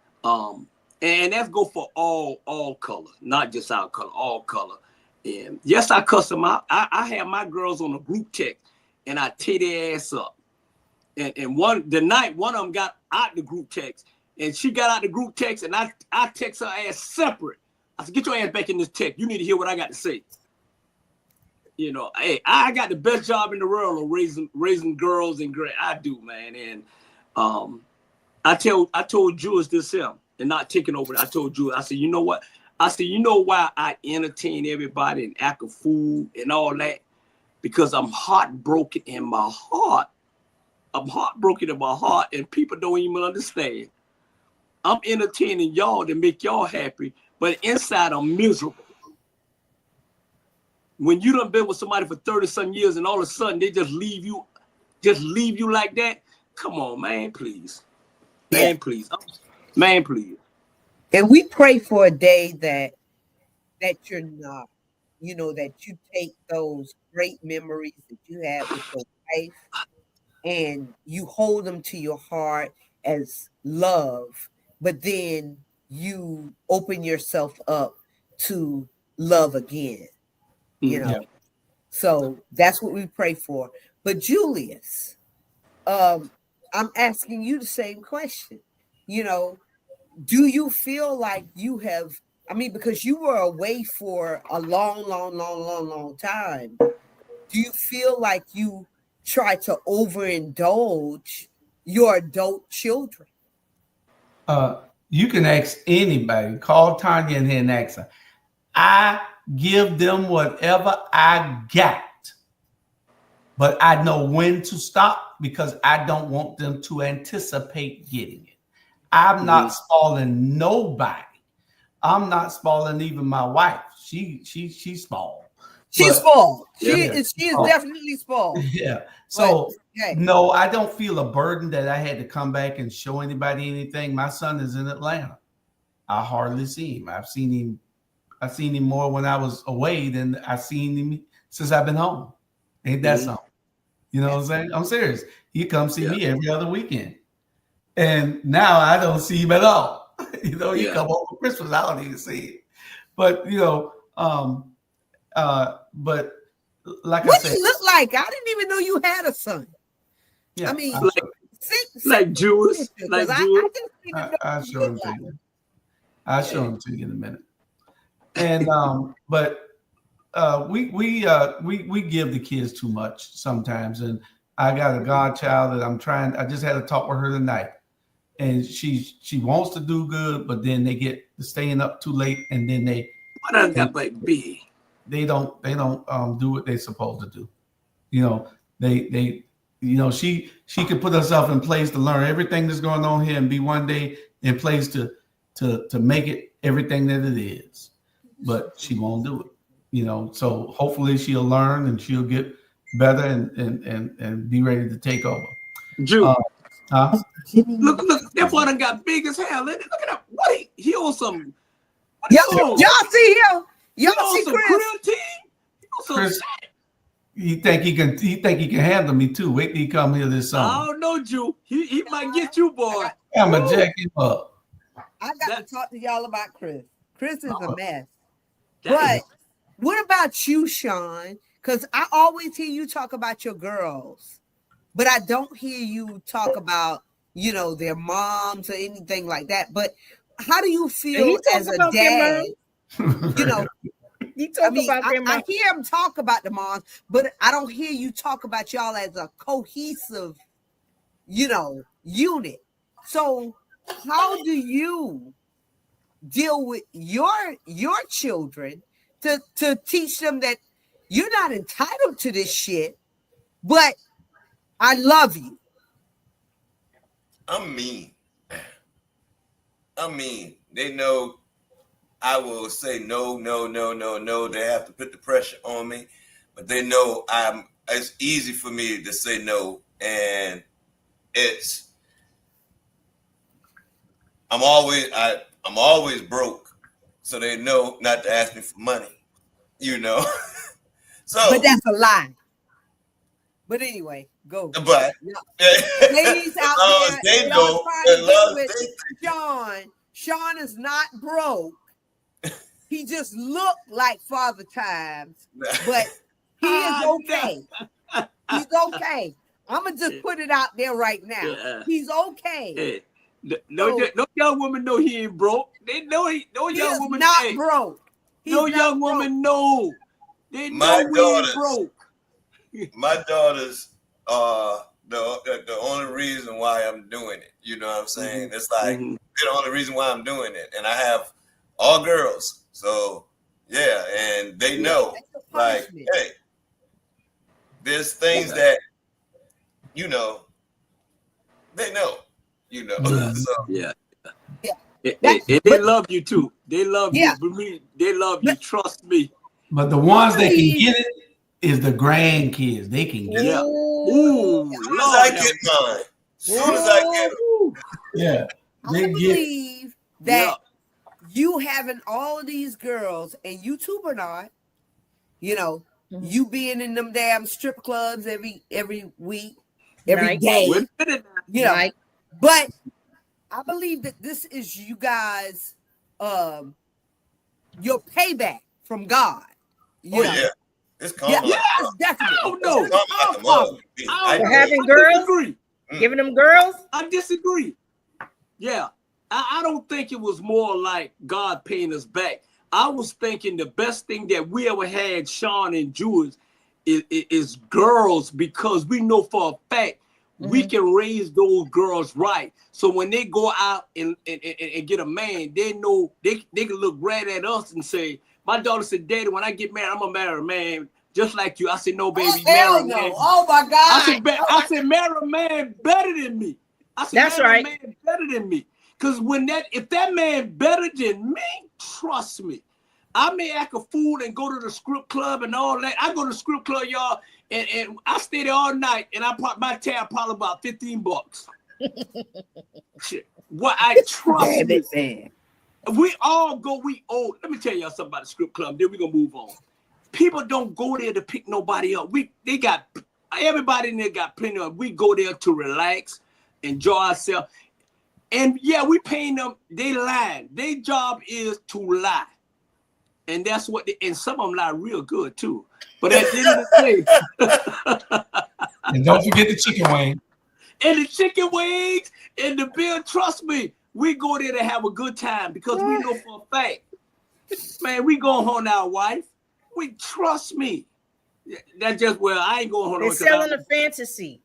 And that's go for all color, not just our color, all color. And yes, I cuss them out. I have my girls on a group text and I tear their ass up. And one of them got out the group text, and she got out the group text, and I text her ass separate. I said, get your ass back in this text. You need to hear what I got to say. Hey, I got the best job in the world of raising girls and great. I do, man. And I told Jules this here, and not taking over. I told Jules, I said, you know what? I said, you know why I entertain everybody and act a fool and all that? Because I'm heartbroken in my heart. I'm heartbroken in my heart, and people don't even understand. I'm entertaining y'all to make y'all happy, but inside I'm miserable. When you done been with somebody for 30-some years and all of a sudden they just leave you like that, come on, man, please. Man, please. Man, please. And we pray for a day that you're not, that you take those great memories that you had with your wife and you hold them to your heart as love, but then you open yourself up to love again, So that's what we pray for. But Julius, I'm asking you the same question. Do you feel like you have, because you were away for a long time, do you feel like you try to overindulge your adult children? You can ask anybody. Call Tanya in here and ask her. I give them whatever I got, but I know when to stop because I don't want them to anticipate getting it. I'm not spoiling nobody. I'm not spoiling even my wife. She's spoiled. She's spoiled. She is definitely spoiled. Yeah. So no, I don't feel a burden that I had to come back and show anybody anything. My son is in Atlanta. I hardly see him. I've seen him more when I was away than I've seen him since I've been home. Ain't that something? You know what I'm saying? I'm serious. He comes see me every other weekend. And now I don't see him at all. He come home for Christmas, I don't even see him. But but like what I said, do you look like? I didn't even know you had a son. Yeah, like Jewish. I'll show him to you. I'll show him to you in a minute. And but we give the kids too much sometimes. And I got a godchild that I just had a talk with her tonight. And she wants to do good, but then they get to staying up too late, and then they don't do what they're supposed to do. She could put herself in place to learn everything that's going on here and be one day in place to make it everything that it is, but she won't do it. So hopefully she'll learn and she'll get better and be ready to take over. Look, that boy done got big as hell. Look at that. Wait, he on some. Y'all see him? Y'all see Chris? He think he can handle me too. Wait till he come here this summer. I don't know, Jew. He might get you, boy. I'm gonna jack him up. I got to talk to y'all about Chris. Chris is a mess. But what about you, Sean? Because I always hear you talk about your girls, but I don't hear you talk about, their moms or anything like that. But how do you feel as a dad? You talk about their moms. I hear him talk about the moms, but I don't hear you talk about y'all as a cohesive, unit. So how do you deal with your children to teach them that you're not entitled to this shit, but I love you? I'm mean. They know I will say no. They have to put the pressure on me, but they know it's easy for me to say no, and I'm always broke, so they know not to ask me for money, you know. So, but that's a lie. But anyway, go. But ladies out there, they know with Sean. Sean is not broke. He just looked like Father Times, but he is okay. He's okay. I'm gonna just put it out there right now. Yeah. He's okay. No young woman know he ain't broke. They know no young woman not broke. No young woman know. They know we ain't broke. My daughters are the only reason why I'm doing it. You know what I'm saying? It's like they're the only reason why I'm doing it. And I have all girls. So yeah, and they know like, hey, there's things that, you know, they know, you know. So yeah. They love you too. They love you. They love you. Trust me. But the ones that can get it is the grandkids. They can get it. Ooh, as soon as I get mine. As soon as I get them. Yeah. I believe that you having all of these girls, and you too, Bernard, you know, you being in them damn strip clubs every week, every day. You know, but I believe that this is you guys your payback from God. You know? Yeah. It's common. Yeah, it's definitely. I don't know. For having girls, giving them girls. I disagree. Yeah, I don't think it was more like God paying us back. I was thinking the best thing that we ever had, Sean and Jules, is girls, because we know for a fact we can raise those girls right. So when they go out and get a man, they know they can look right at us and say, my daughter said, Daddy, when I get married, I'm gonna marry a man just like you. I said, no, baby, marry a man. Oh my God. I said, marry a man better than me. I said, that's right. A man better than me. Because if that man better than me, trust me, I may act a fool and go to the strip club and all that. I go to the strip club, y'all, and I stay there all night, and my tab probably about $15. Shit. What I trust me. We all go, let me tell y'all something about the strip club, then we're gonna move on. People don't go there to pick nobody up. Everybody in there got plenty of, we go there to relax, enjoy ourselves. And yeah, we paying them, they lying. Their job is to lie. And that's what and some of them lie real good too. But at the end of the day. And don't forget the chicken wing. And the chicken wings and the bill, trust me, we go there to have a good time because we know for a fact, man, we go home our wife. We trust me. That's just I ain't going home. They're selling a fantasy.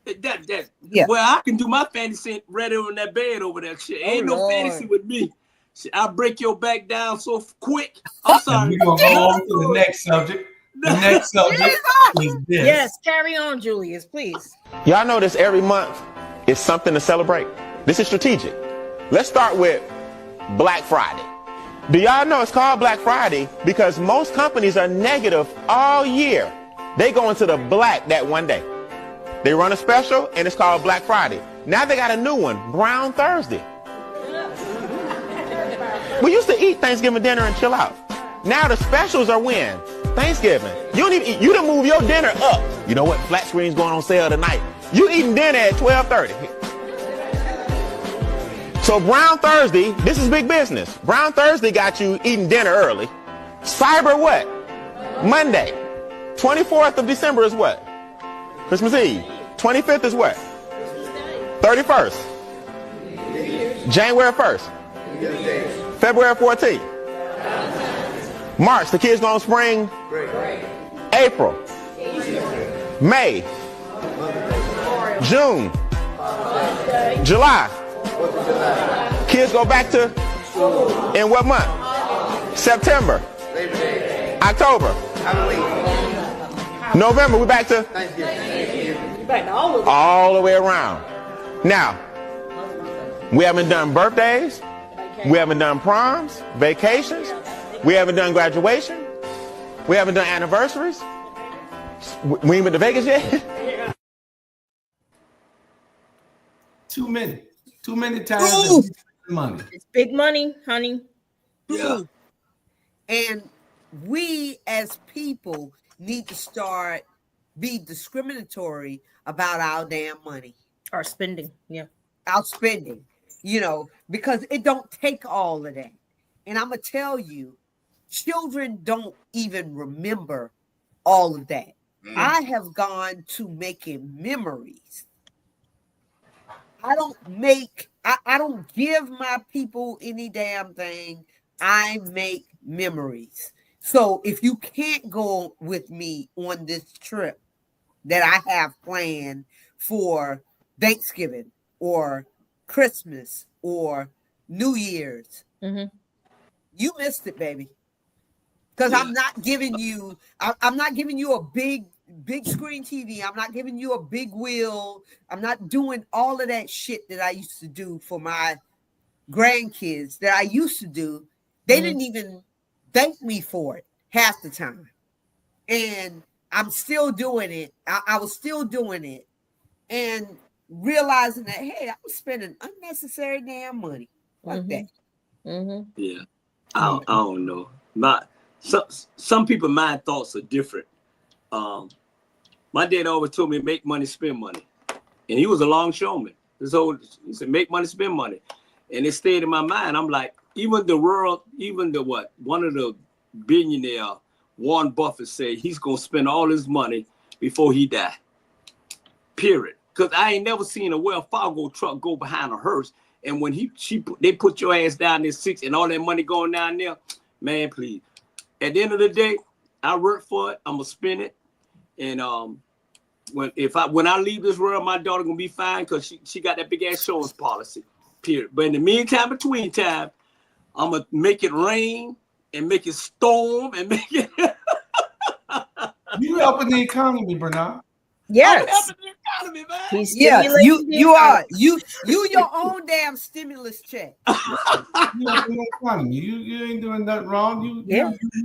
Well, I can do my fantasy right over in that bed over there. Shit, ain't no fantasy with me. Shit, I'll break your back down so quick. I'm sorry. We're gonna go on to the next subject. The next subject is this. Yes, carry on, Julius, please. Y'all know this every month is something to celebrate. This is strategic. Let's start with Black Friday. Do y'all know it's called Black Friday because most companies are negative all year. They go into the black that one day. They run a special and it's called Black Friday. Now they got a new one, Brown Thursday. We used to eat Thanksgiving dinner and chill out. Now the specials are when? Thanksgiving. You don't even eat. You done move your dinner up. You know what? Flat screen's going on sale tonight. You eating dinner at 12:30. So Brown Thursday, this is big business. Brown Thursday got you eating dinner early. Cyber what? Monday. 24th of December is what? Christmas Eve. 25th is what? 31st. January 1st. February 14th. March, the kids going spring. April. May. June. July. Kids go back to in what month? September. October. November, we're back to all the way around. Now, we haven't done birthdays, We haven't done proms, vacations. We haven't done graduation. We haven't done anniversaries. We ain't been to Vegas yet. Too many times. Money. It's big money, honey. Yeah. And we as people need to start be discriminatory about our damn money. Our spending. Yeah. Our spending, because it don't take all of that. And I'm going to tell you, children don't even remember all of that. I have gone to making memories. I don't give my people any damn thing. I make memories. So if you can't go with me on this trip that I have planned for Thanksgiving or Christmas or New Year's, you missed it, baby. Because I'm not giving you a big screen TV. I'm not giving you a big wheel. I'm not doing all of that shit that I used to do for my grandkids that I used to do. They didn't even thank me for it half the time. And I'm still doing it. I was still doing it and realizing that, hey, I'm spending unnecessary damn money like that. Yeah. I don't know. Some people, my thoughts are different. My dad always told me, make money, spend money. And he was a longshoreman. He said, make money, spend money. And it stayed in my mind. I'm like, one of the billionaire, Warren Buffett said he's going to spend all his money before he die. Period. Because I ain't never seen a Wells Fargo truck go behind a hearse. And when they put your ass down there 6 and all that money going down there, man, please. At the end of the day, I work for it. I'm going to spend it. And when I leave this world, my daughter going to be fine because she got that big ass insurance policy. Period. But in the meantime, between time, I'm going to make it rain and make it storm and make it. You helping the economy, Bernard. Yes. I'm helping the economy, man. He's you are. You your own damn stimulus check. You helping the economy. You ain't doing nothing wrong. You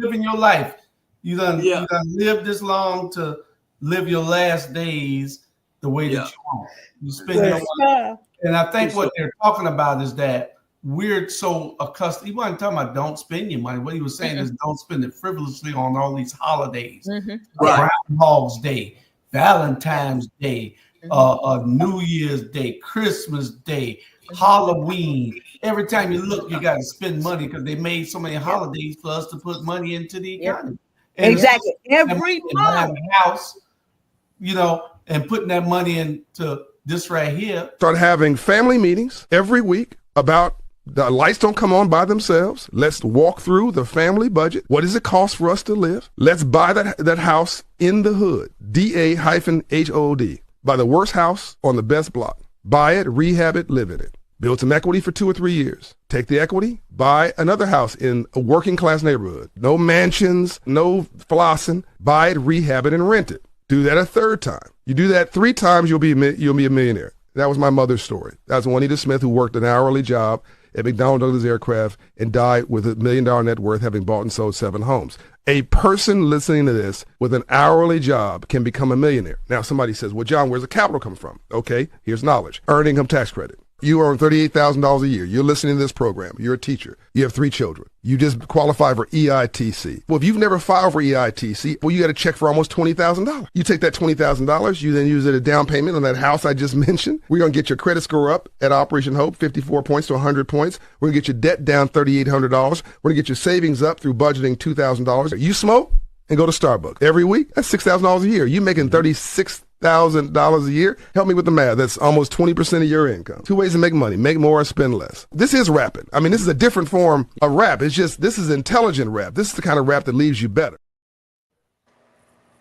living your life. You done lived this long to live your last days the way that you want. You spend your money. And I think what they're talking about is that we're so accustomed. He wasn't talking about don't spend your money. What he was saying is don't spend it frivolously on all these holidays. Groundhog's Day, Valentine's Day, New Year's Day, Christmas Day, Halloween. Every time you look, you got to spend money because they made so many holidays for us to put money into the economy. And exactly. Every month. House, and putting that money into this right here. Start having family meetings every week about the lights don't come on by themselves. Let's walk through the family budget. What does it cost for us to live? Let's buy that house in the hood. DA-HOOD. Buy the worst house on the best block. Buy it, rehab it, live in it. Build some equity for 2 or 3 years. Take the equity, buy another house in a working class neighborhood. No mansions, no flossing. Buy it, rehab it, and rent it. Do that a third time. You do that 3 times, you'll be a millionaire. That was my mother's story. That was Juanita Smith, who worked an hourly job at McDonnell Douglas Aircraft and died with $1 million net worth, having bought and sold 7 homes. A person listening to this with an hourly job can become a millionaire. Now, somebody says, well, John, where's the capital come from? Okay, here's knowledge. Earned income tax credit. You earn $38,000 a year. You're listening to this program. You're a teacher. You have 3 children. You just qualify for EITC. Well, if you've never filed for EITC, well, you got a check for almost $20,000. You take that $20,000, you then use it as a down payment on that house I just mentioned. We're going to get your credit score up at Operation Hope, 54 points to 100 points. We're going to get your debt down $3,800. We're going to get your savings up through budgeting $2,000. You smoke and go to Starbucks every week. That's $6,000 a year. You're making $36,000 a year. Help me with the math. That's almost 20% of your income. 2 ways to make money. Make more and spend less. This is rapping. I mean, this is a different form of rap. It's just, this is intelligent rap. This is the kind of rap that leaves you better.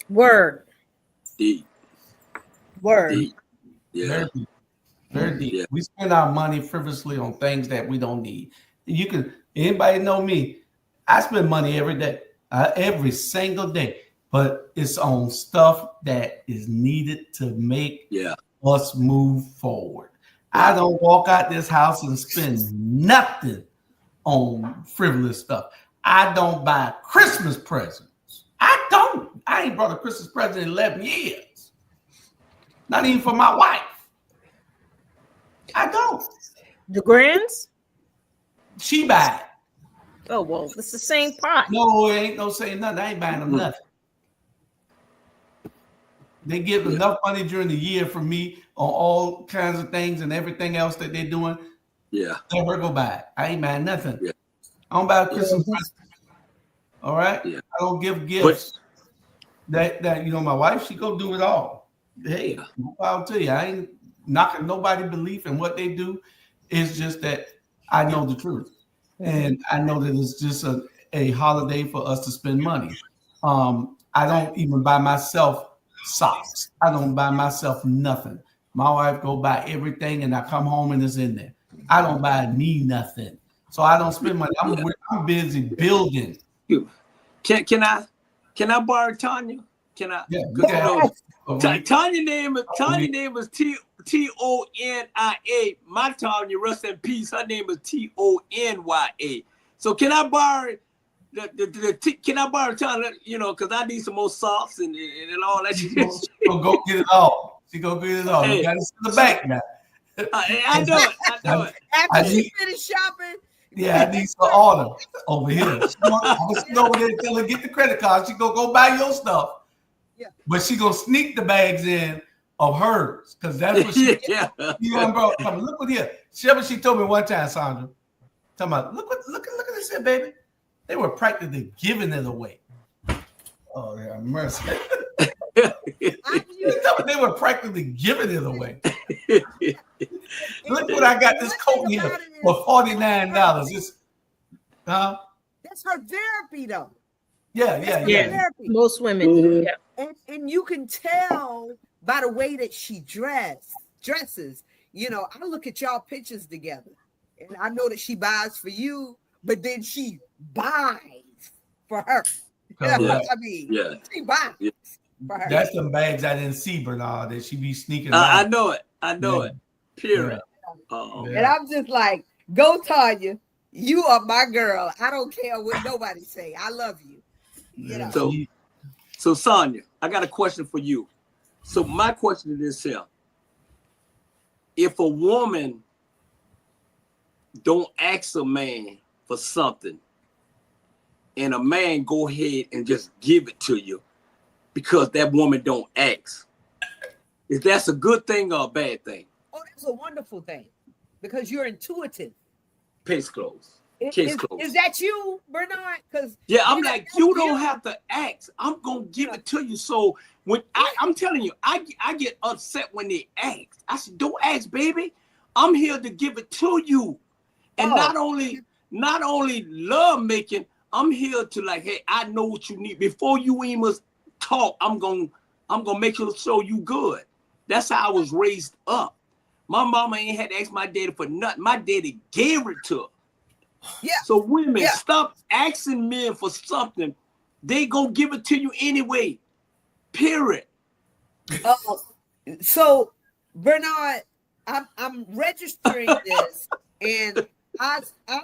Word. Deep. Word. Deep. Yeah. Very deep. Yeah. We spend our money frivolously on things that we don't need. Anybody know me? I spend money every day, every single day. But it's on stuff that is needed to make us move forward. I don't walk out this house and spend nothing on frivolous stuff. I don't buy Christmas presents. I don't. I ain't brought a Christmas present in 11 years. Not even for my wife. I don't. The grands? She buy it. Oh, well, it's the same pot. No, it ain't no saying nothing. I ain't buying them nothing. They give enough money during the year for me on all kinds of things and everything else that they're doing. Yeah. Let her go buy it. I ain't buying nothing. Yeah. I don't buy Christmas presents. All right? Yeah. I don't give gifts. That my wife, she go do it all. Hey, I'll tell you, I ain't knocking nobody's belief in what they do. It's just that I know the truth. And I know that it's just a holiday for us to spend money. I don't even buy myself socks. I don't buy myself nothing. My wife go buy everything, and I come home and it's in there. I don't buy me nothing, so I don't spend money. I'm busy building. Can I borrow Tanya? Can I? Yeah. Tanya name is Tonia. My Tanya, rest in peace. Her name is Tonya. So can I borrow can I borrow Tanya? Because I need some more socks and all that shit. Go get it all. She go get it all. You got to see the bank now. I know it. After she finished shopping. Yeah, I need some order over here. She over there tell her get the credit card. She go buy your stuff. Yeah. But she gonna sneak the bags in of hers because that's what she. Bro, look what here. She told me one time, Sandra. Talking about look at this here, baby. They were practically giving it away. Oh yeah, mercy. They were practically giving it away. Look what I got this coat here for $49. That's her therapy, though. Yeah. Therapy. Most women. Yeah. And you can tell by the way that she dresses. I look at y'all pictures together, and I know that she buys for you, but then she buys for her. She buys. Yeah. That's some bags I didn't see, Bernard, that she be sneaking. I know it. Period. And I'm just like, go Tanya. You are my girl. I don't care what nobody say. I love you. So Sonia, I got a question for you. So my question is this here. If a woman don't ask a man for something and a man go ahead and just give it to you because that woman don't ask, is that a good thing or a bad thing? Oh, that's a wonderful thing because you're intuitive. Case closed. Is that you, Bernard? Because I'm like, you don't have to ask. I'm gonna give it to you. So when I'm telling you, I get upset when they ask. I said, don't ask, baby. I'm here to give it to you. And not only love making, I'm here to like, hey, I know what you need. Before you even talk, I'm gonna make sure show you good. That's how I was raised up. My mama ain't had to ask my daddy for nothing. My daddy gave it to her. Yeah. So women, stop asking men for something. They gonna give it to you anyway. Period. So Bernard, I'm registering this, and I'll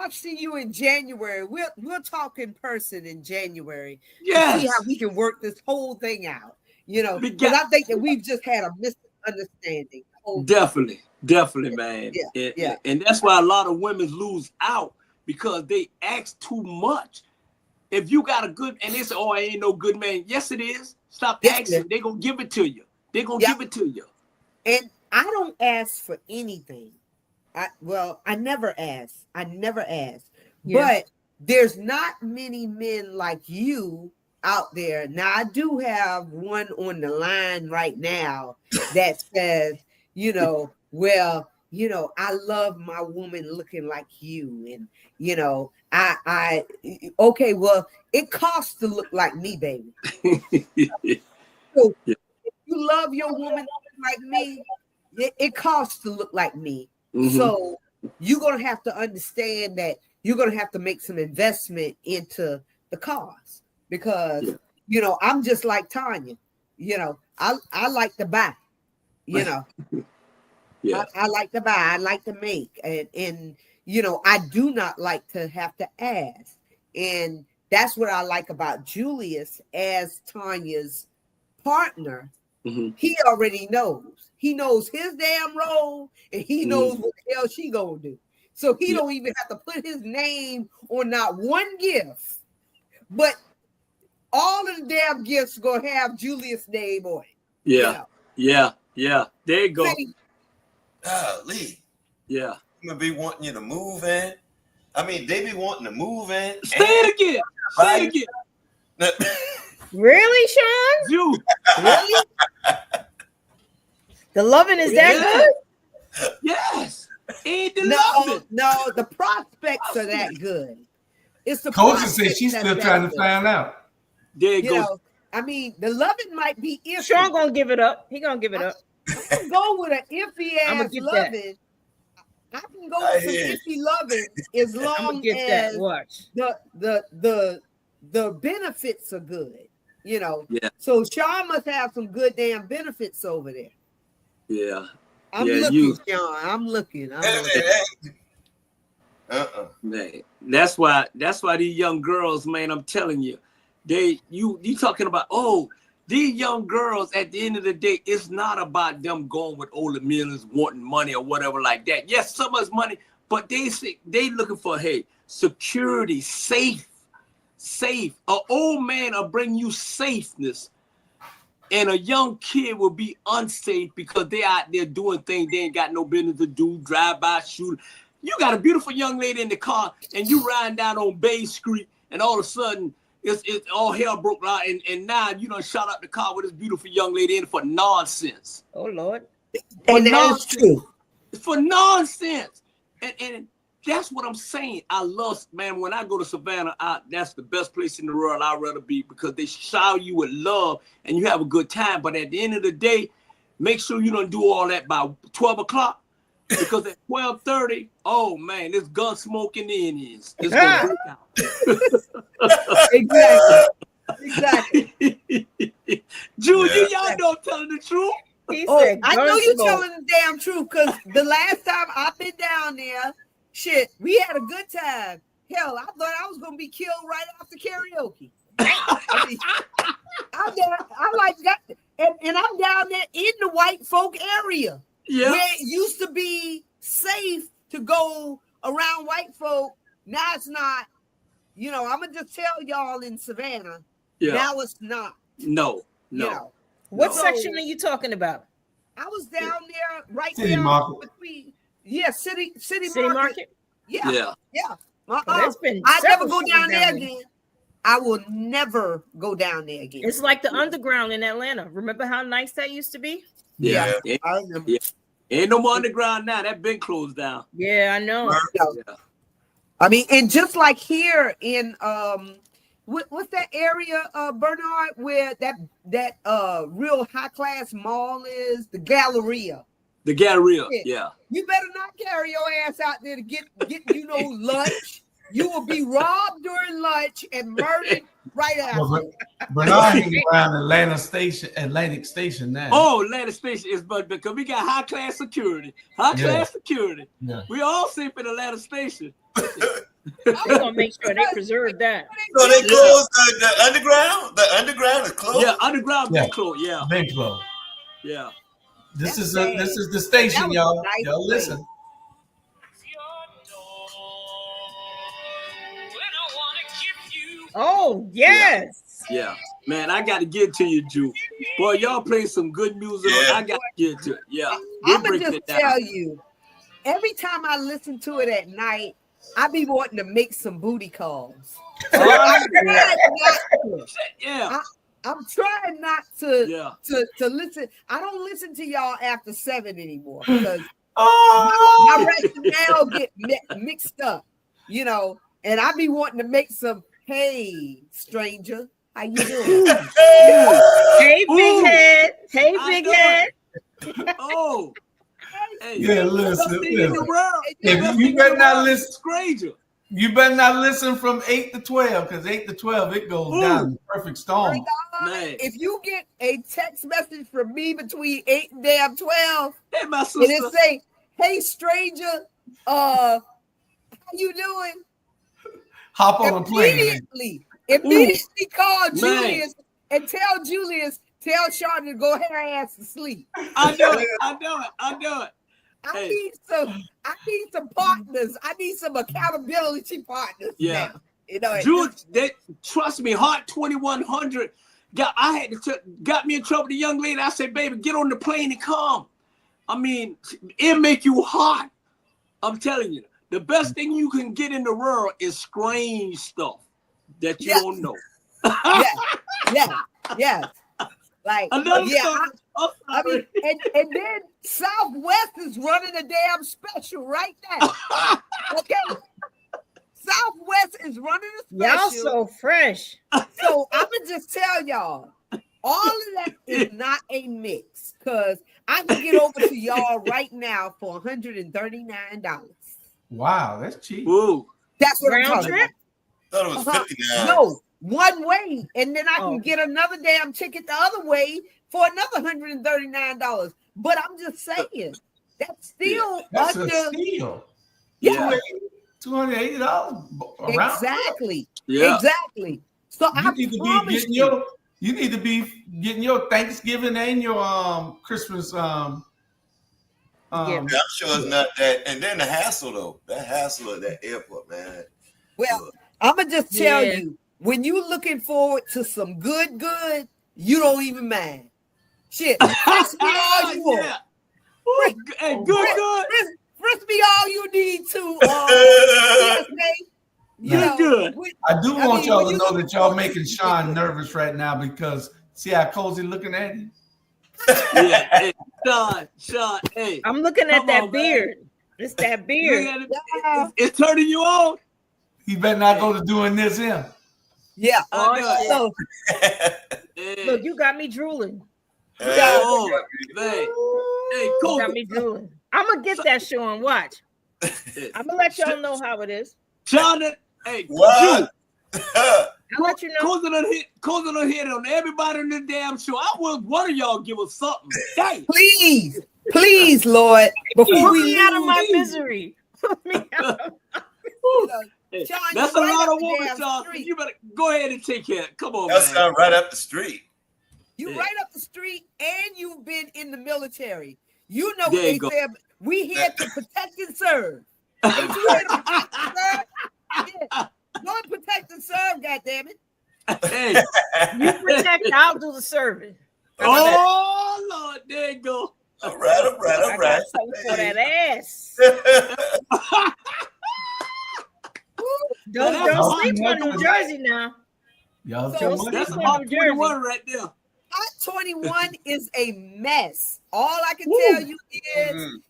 see you in January. We'll talk in person in January. Yes. See how we can work this whole thing out. Because I think that we've just had a misunderstanding. Definitely, man. Yeah. And that's why a lot of women lose out because they ask too much. If you got a good, and they say, oh, I ain't no good man. Yes, it is. Stop asking. They're going to give it to you. They're going to give it to you. And I don't ask for anything. I never ask. Yeah. But there's not many men like you out there. Now, I do have one on the line right now that says, I love my woman looking like you. And, okay, well, it costs to look like me, baby. So if you love your woman like me, it costs to look like me. Mm-hmm. So you're going to have to understand that you're going to have to make some investment into the cause because, I'm just like Tanya, I like to buy, I like to buy, I like to make. And I do not like to have to ask. And that's what I like about Julius as Tanya's partner. Mm-hmm. He already knows. He knows his damn role, and he knows what the hell she gonna do. So he don't even have to put his name on not one gift, but all of the damn gifts gonna have Julius' name on it. Yeah. There you go. Lee. Yeah. I'm gonna be wanting you to move in. I mean, they be wanting to move in. Say it again. Say it again. Really, Sean? You really? The loving is that good? Yes. Ain't the loving. No, the prospects are that good. It's the Coach said she's still trying to good. find out. There you You go. know, I mean, the loving might be iffy. Sean gonna give it up. He gonna give it up. I can go with an iffy I'ma ass get loving. I can go with some iffy loving as long as the benefits are good. Yeah. So Sean must have some good damn benefits over there. Yeah. I'm Yeah, looking, Sean. I'm looking. Man, that's why these young girls, man, I'm telling you, you talking about, these young girls at the end of the day, it's not about them going with older millions wanting money or whatever like that. Yes, so much money, but they looking for, security, safe. An old man will bring you safeness, and a young kid will be unsafe because they out there doing things they ain't got no business to do, drive-by shooting. You got a beautiful young lady in the car, and you riding down on Bay Street, and all of a sudden, it's all hell broke out, and now you done shot up the car with this beautiful young lady in for nonsense. Oh Lord. And that's true. For nonsense. And that's what I'm saying. I love, man, when I go to Savannah, that's the best place in the world I'd rather be, because they shower you with love and you have a good time. But at the end of the day, make sure you don't do all that by 12 o'clock. Because at 12:30, oh man, this gun smoking Indians. It's gonna break out. Exactly. Julie, y'all know I'm telling the truth. I know you're telling the damn truth, because the last time I've been down there, shit, we had a good time. Hell, I thought I was gonna be killed right after karaoke. I'm down there in the white folk area. Yeah. Where it used to be safe to go around white folk. Now it's not. I'm gonna just tell y'all in Savannah. Yeah. Now it's not. No. What section are you talking about? I was down there right City there Market. between. Yeah, city market. Yeah. That's been I never several go cities down there there. again. I will never go down there again. It's like the underground in Atlanta. Remember how nice that used to be? Yeah. I remember. Yeah. Ain't no more underground now. That been closed down. Yeah, I know. Yeah. I mean, and just like here in what's that area, Bernard, where that real high class mall is, the Galleria. The Galleria, yeah. You better not carry your ass out there to get lunch. You will be robbed during lunch and murdered right after. Well, Bernard hanging around Atlantic Station now. Oh, Atlantic Station is because we got high class security. Security. Yeah. We all safe in Atlanta Station. They're gonna make sure they preserve that. So they closed the underground? The underground is closed? Yeah, underground been closed, yeah. Been closed. Yeah. This is the station, y'all. Y'all listen. Oh, yes. Yeah. Man, I got to get to you, Drew. Boy, y'all play some good music. Yeah. I got to get to it. Yeah. I'm going to just tell you, every time I listen to it at night, I be wanting to make some booty calls. So I'm trying not to listen. I don't listen to y'all after 7 anymore because my rationale get mixed up, and I be wanting to make some, hey, stranger, how you doing? Hey, big head. Hey, big head. Oh. Hey, yeah, listen. You better not listen. Stranger. You better not listen from 8 to 12, because 8 to 12 it goes down the perfect storm. If you get a text message from me between 8 and damn 12, hey, my sister. and it say, "Hey, stranger, How you doing? Hop on a plane. Immediately call Julius and tell Sean to go ahead and ass to sleep. I know it. I need some partners. I need some accountability partners. Yeah. Now. You know, Jude, trust me, Hot 2100 got me in trouble with the young lady. I said, baby, get on the plane and come. I mean, it make you hot. I'm telling you, the best thing you can get in the world is strange stuff that you don't know. yeah. Like, I mean, and then Southwest is running a damn special right now. Okay. Southwest is running a special. Y'all so fresh. So I'm gonna just tell y'all, all of that is not a mix, because I can get over to y'all right now for $139. Wow, that's cheap. Ooh. That's what I'm Round talking trip? about. I thought it was $59. No, one way, and then I can get another damn ticket the other way for another $139. But I'm just saying, that's still That's under a steal. Yeah. $280 around. Exactly. Yeah. Exactly. So You need to be getting your Thanksgiving and your Christmas. Yeah, I'm sure it's not that. And then the hassle, though. That hassle at that airport, man. Well, I'm going to just tell you, when you looking forward to some good, you don't even mind. Shit. Frisk me all you want. Hey, good. Frisk me all you need to. Good. I do want y'all to know that y'all making Sean nervous right now, because see how cozy looking at him? Yeah, hey, Sean, hey. I'm looking at that beard. It's that beard. It's turning you on. He better not go to doing this here. Yeah. Oh, look, you got me drooling. Oh, man. Hey, You cool. got me drooling. I'm gonna get that show and watch. I'm gonna let y'all know how it is. Sean, hey, what? I'll let you know. Cousin on hit on everybody in the damn show. I want one of y'all give us something. Dang. Please, Lord, before we leave out of my misery. Sean, that's a lot of woman, Sean. You better go ahead and take care. Come on, That's man. right up the street. You right up the street, and you've been in the military. You know what they said. We here to protect and serve. Ain't you here to protect and serve? Yeah. Go and protect and serve, goddammit. Hey, you protect, I'll do the serving. Oh Lord, there you go. All right. I got something for that ass. Don't sleep on New Jersey now. Y'all that's about 21 right there. Hot 21 is a mess. All I can tell you is,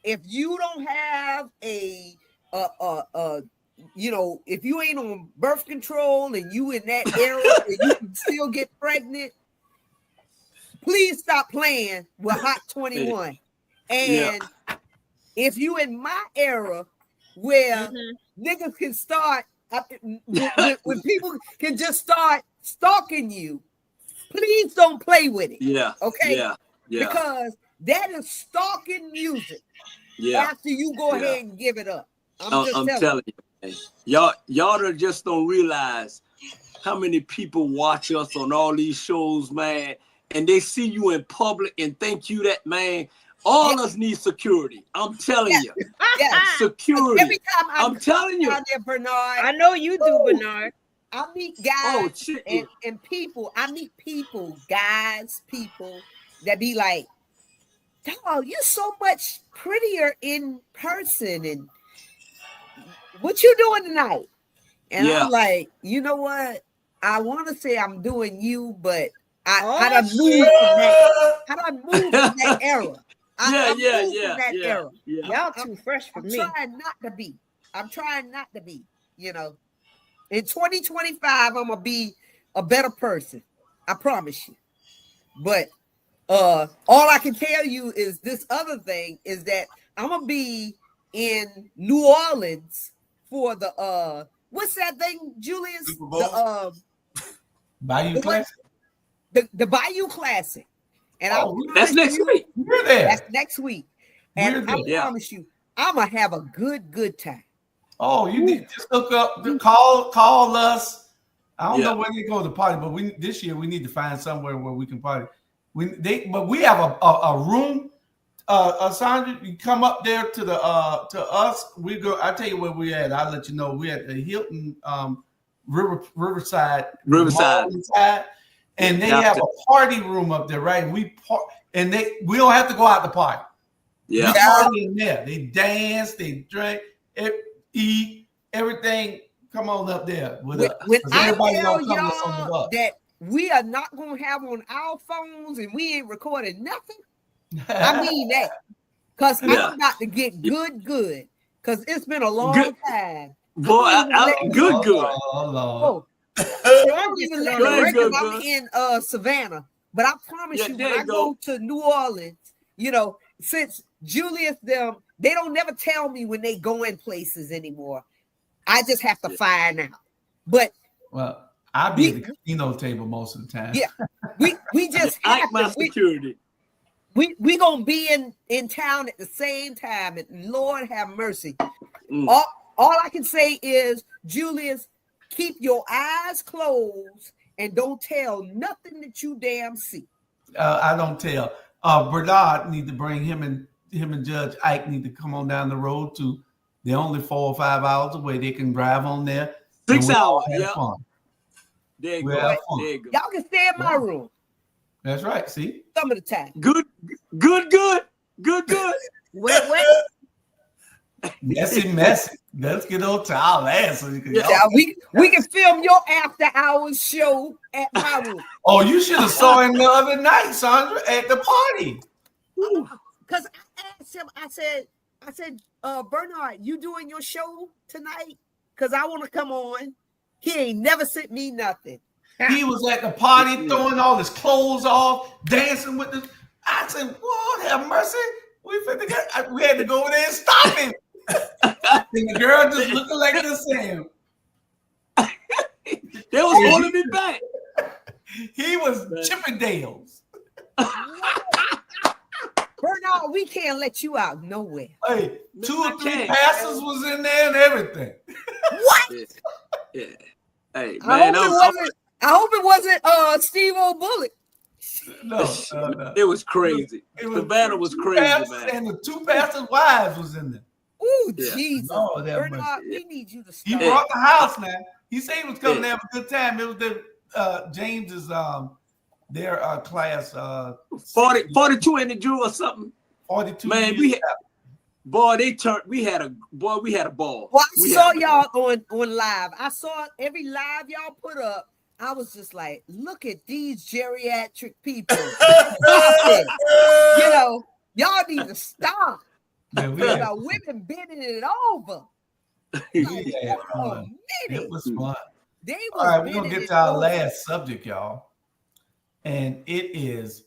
if you don't have if you ain't on birth control and you in that era where you can still get pregnant, please stop playing with Hot 21. And if you in my era where niggas can start, when people can just start stalking you, please don't play with it. Yeah. Okay. Yeah. Because that is stalking music. Yeah. After you go ahead and give it up. I'm telling you, man. Y'all just don't realize how many people watch us on all these shows, man, and they see you in public and think you that man. All us need security. I'm telling you. Yeah. Security. Every time I'm telling you. Out there, Bernard. I know you do, Bernard. I meet guys and people. I meet people that be like, "Oh, you're so much prettier in person, and what you doing tonight?" And I'm like, you know what? I want to say I'm doing you, but I done moved from that era. Era. Y'all too fresh for me. I'm trying not to be. You know, in 2025, I'm gonna be a better person. I promise you. But all I can tell you is this other thing is that I'm gonna be in New Orleans for the what's that thing, Julius? Super Bowl? Bayou Classic. The Bayou Classic. And that's next week. That's next week. And I promise you, I'm gonna have a good time. Oh, you need just look up, call us. I don't know where they go to party, but this year we need to find somewhere where we can party. But we have a room. Sandra, you come up there to us. We go. I tell you where we at. I'll let you know. We at the Hilton Riverside, and they have a party room up there, right? We don't have to go out to party. Yeah, we party in there. They dance, they drink, eat, everything. Come on up there with us. When I tell y'all that we are not going to have on our phones and we ain't recording nothing, I mean that. Because I'm about to get good. Because it's been a long time. Boy, good. Oh, I'm even letting the record. I'm in Savannah. But I promise you, when I go to New Orleans, since Julius, they don't never tell me when they go in places anymore. I just have to find out. But I'll be at the casino table most of the time. Yeah, we just have my security. We gonna be in town at the same time, and Lord have mercy. All I can say is, Julius, keep your eyes closed and don't tell nothing that you damn see. I don't tell. Bernard need to bring him and Judge Ike need to come on down the road to. They're only 4 or 5 hours away. They can drive on there. 6 hours. Yeah. There you go. Y'all can stay in my room. That's right. See? Some of the time. Good. Wait. Messy. Let's get on to our last so you can we can film your after hours show at my room. Oh, you should have saw him the other night, Sandra, at the party. Because I asked him, I said, Bernard, you doing your show tonight? Because I want to come on. He ain't never sent me nothing. He was at the party throwing all his clothes off, dancing with the. I said, Lord have mercy. We had to go over there and stop him. And the girl just looking like the same. They was holding me back. He was Chippendales. Bernard, we can't let you out nowhere. Hey, 2 or 3 pastors was in there and everything. What? Yeah. Hey, man. I hope it wasn't Steve O'Bullet. No. It was crazy. Savannah was crazy, man. And the 2 pastors' wives was in there. Ooh, Jesus. Oh, Bernard, we need you to stop. He brought the house now. He said he was coming to have a good time. It was James's their class 42 in the Jew or something. 42. Man, we had a ball. Well, I saw y'all on live. I saw every live y'all put up. I was just like, look at these geriatric people. Y'all need to stop. Man, women bending it over. It was fun. They was all right, we're gonna get to our last subject, y'all. And it is,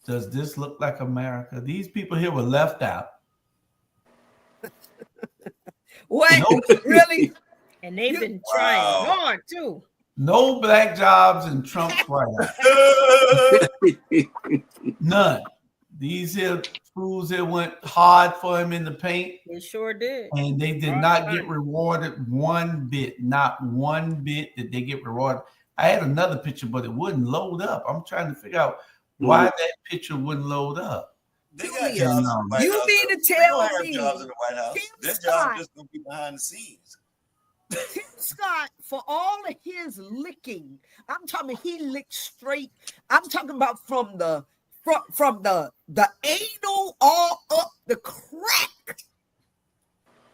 does this look like America? These people here were left out. What? Really? And they've been trying hard too. No black jobs in Trump's White House. None. These here fools that went hard for him in the paint. They sure did. And they did not get rewarded one bit. Not one bit did they get rewarded. I had another picture, but it wouldn't load up. I'm trying to figure out why that picture wouldn't load up. They got jobs in the White you House. mean to tell me jobs in the White House. Their job just gonna be behind the scenes. Tim Scott, for all of his licking, I'm talking he licked straight. I'm talking about from the anal all up the crack.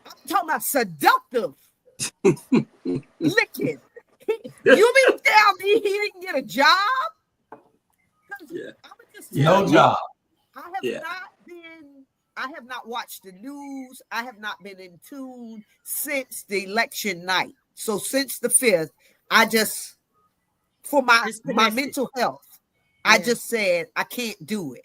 I'm talking about seductive licking. You mean to tell me he didn't get a job? No job. I have not watched the news. I have not been in tune since the election night. So since the 5th, I just, for my mental health, I just said I can't do it.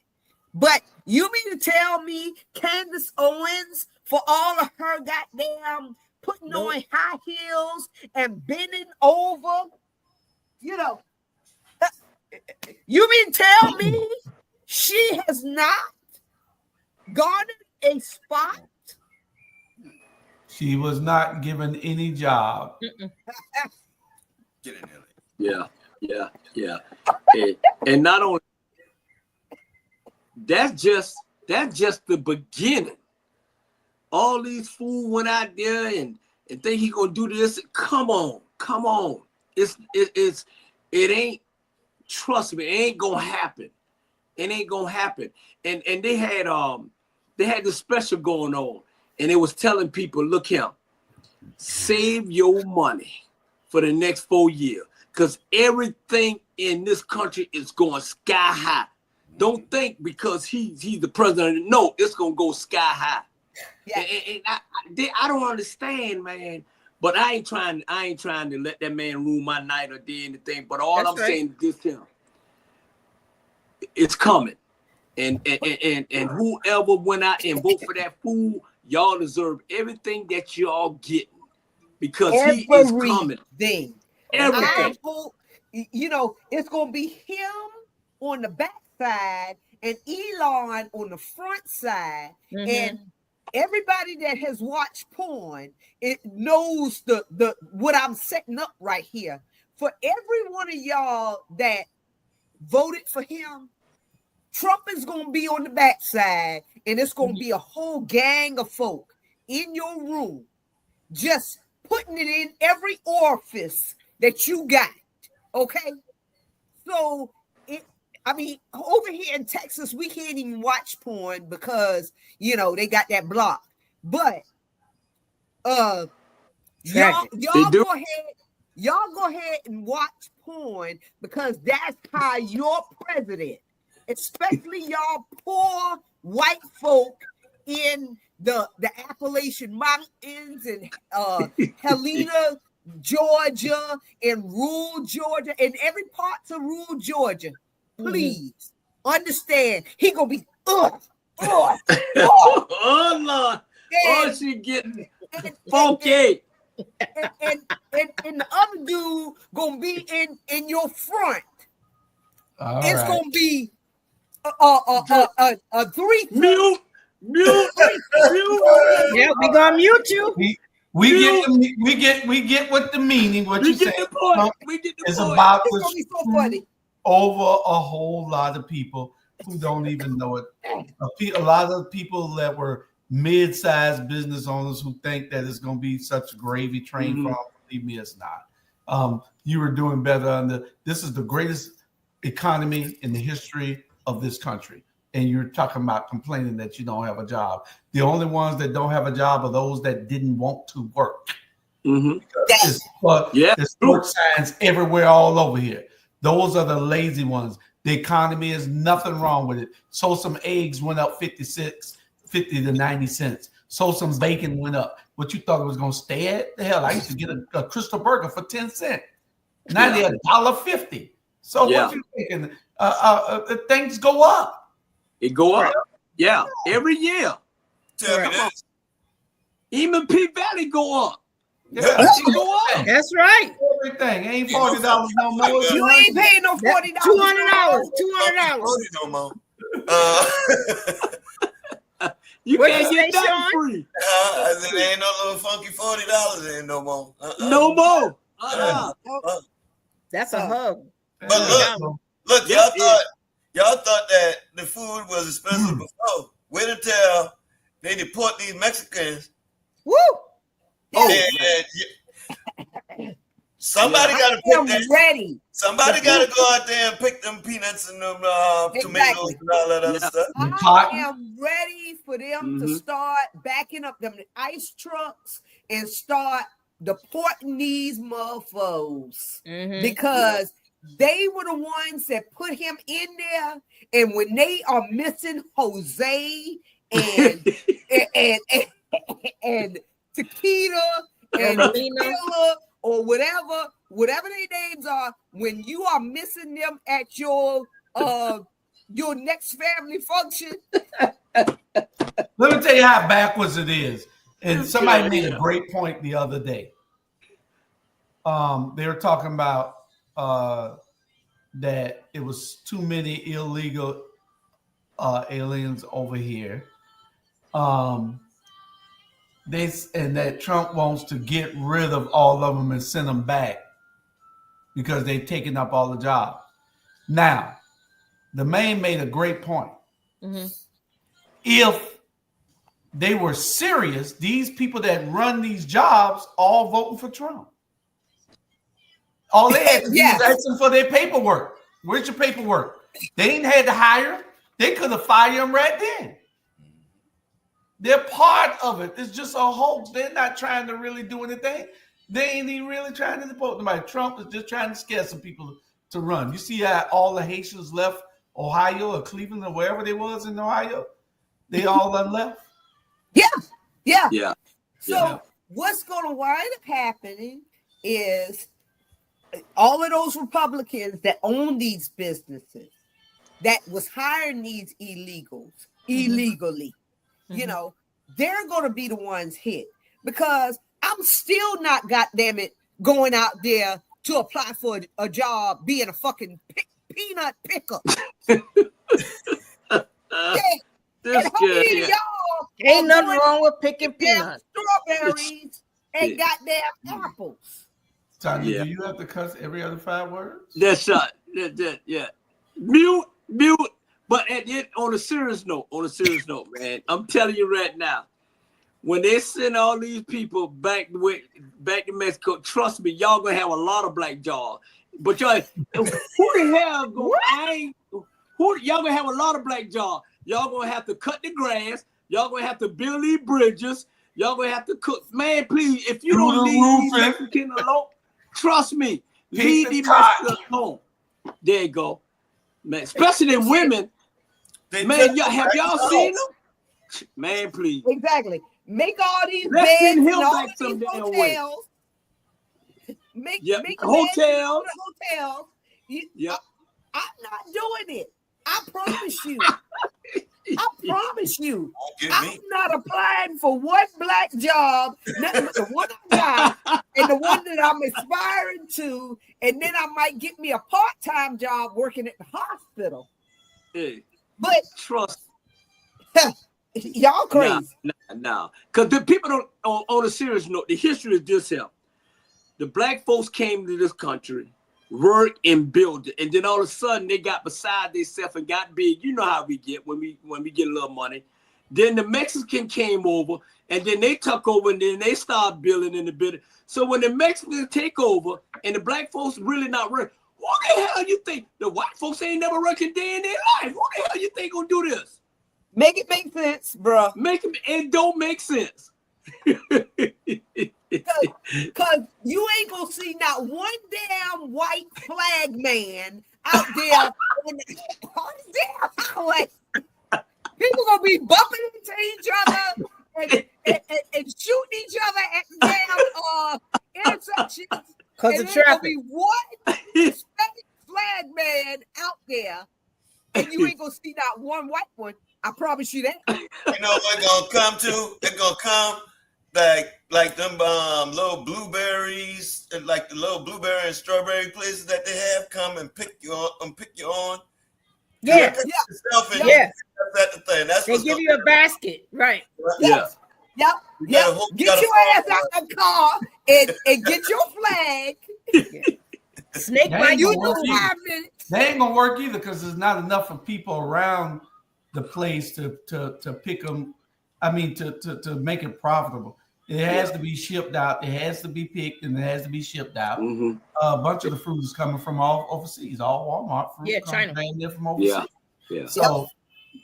But you mean to tell me Candace Owens, for all of her goddamn putting on high heels and bending over, you mean to tell me she has not garnered a spot? She was not given any job. Get in here. Yeah. And not only that's just the beginning. All these fools went out there and think he gonna do this. Come on. It ain't. Trust me, it ain't gonna happen. It ain't gonna happen. And they had this special going on, and it was telling people, look here, save your money for the next 4 years, because everything in this country is going sky high. Don't think because he's the president. No, it's gonna go sky high. Yeah. And I don't understand, man. But I ain't trying to let that man ruin my night or do anything. But all I'm saying is this: it's coming, and whoever went out and vote for that fool, y'all deserve everything that y'all getting, because he is coming. Everything. You know, it's gonna be him on the backside and Elon on the front side, and everybody that has watched porn, it knows the what I'm setting up right here. For every one of y'all that voted for him, Trump is gonna be on the backside, and it's gonna be a whole gang of folk in your room, just putting it in every orifice that you got. Okay, so over here in Texas, we can't even watch porn because they got that block. But y'all go ahead and watch porn, because that's how your president, especially y'all poor white folk in the Appalachian Mountains and Helena, Georgia, and rural Georgia, and every parts of rural Georgia, please understand, he gonna be oh Lord, she getting funky, and the other dude gonna be in your front. It's gonna be a three mute. Yeah, we gonna mute you. We get what the meaning. What you saying? We get the it's point. about It's gonna be so funny. Over a whole lot of people who don't even know it. A lot of people that were mid-sized business owners who think that it's going to be such a gravy train from. Believe me, it's not. You were doing better this is the greatest economy in the history of this country. And you're talking about complaining that you don't have a job. The only ones that don't have a job are those that didn't want to work. There's sports signs everywhere, all over here. Those are the lazy ones. The economy is nothing wrong with it. So some eggs went up 50 to 90 cents. So some bacon went up. What you thought it was going to stay at? The hell, I used to get a Crystal Burger for 10 cents. Now they're $1.50. So what you thinking? Things go up. It go up. Yeah, every year. Tell me this. Even P-Valley go up. Yeah, go up. That's right. Everything ain't $40 no more. You ain't paying no $40. $200. No more. You can't get that free. I said there ain't no little funky $40 ain't no more. No more. That's a hug. But look, y'all thought that the food was expensive before. Wait until they deport these Mexicans. Woo! Somebody got to pick that. Ready. Somebody got to go out there and pick them peanuts and them tomatoes and all that other stuff. I am ready for them to start backing up them ice trucks and start deporting these mofos because they were the ones that put him in there. And when they are missing Jose and and Tequila and Tequila or whatever their names are, when you are missing them at your next family function. Let me tell you how backwards it is. And somebody made a great point the other day. They were talking about that it was too many illegal aliens over here. that Trump wants to get rid of all of them and send them back because they've taken up all the jobs. Now, the man made a great point. Mm-hmm. If they were serious, these people that run these jobs all voting for Trump. All they had to do was ask them for their paperwork. Where's your paperwork? They ain't had to hire them. They could have fired them right then. They're part of it. It's just a hoax. They're not trying to really do anything. They ain't even really trying to deport nobody. Trump is just trying to scare some people to run. You see how all the Haitians left Ohio or Cleveland or wherever they was in Ohio? They all done left? Yeah. So what's going to wind up happening is all of those Republicans that own these businesses that was hiring these illegally, you know, they're going to be the ones hit because I'm still not, goddamn it, going out there to apply for a job being a fucking peanut picker. Ain't nothing wrong with picking peanuts, strawberries, and goddamn apples. Tanya, do you have to cuss every other 5 words? That's right. Yeah. Mute. But on a serious note, man, I'm telling you right now, when they send all these people back to Mexico, trust me, y'all gonna have a lot of black jobs. But y'all, who the hell y'all gonna have a lot of black jobs? Y'all gonna have to cut the grass. Y'all gonna have to build these bridges. Y'all gonna have to cook. Man, please, if you don't leave these Mexicans alone, trust me, leave these Mexicans alone. There you go, man. Especially the women. Man, have y'all seen them? Man, please. Exactly. Make all these beds and all these hotels. Make hotels. I'm not doing it. I promise you. I'm not applying for one black job, nothing but the one I got and the one that I'm aspiring to, and then I might get me a part-time job working at the hospital. Hey, but trust y'all crazy. Nah. Because the people don't. On a serious note, the history is this here. The black folks came to this country, work and build it, and then all of a sudden they got beside themselves and got big. You know how we get when we get a little money. Then the Mexican came over, and then they took over, and then they started building in the building. So when the Mexicans take over, and the black folks really not working, who the hell you think? The white folks ain't never worked a day in their life. Who the hell you think gonna do this? Make it make sense, bro. It don't make sense. Cause you ain't gonna see not one damn white flag man out there on the damn highway. People gonna be bumping into each other and shooting each other at damn intersections. Cause of traffic. Be one Hispanic flag man out there, and you ain't gonna see not one white one. I promise you that. You know what gonna come to? They're gonna come like them little blueberries, like the little blueberry and strawberry places that they have. Come and pick you on. Yeah. That's the thing. That's they give you a basket, right? Yeah. Yep. Get your ass out the car and get your flag. Snake bite you do 5 minutes. They ain't gonna work either because there's not enough of people around the place to pick them. I mean, to make it profitable. It has to be shipped out. It has to be picked, and it has to be shipped out. Mm-hmm. A bunch of the fruit is coming from all overseas. All Walmart fruit, China, from overseas. Yeah. So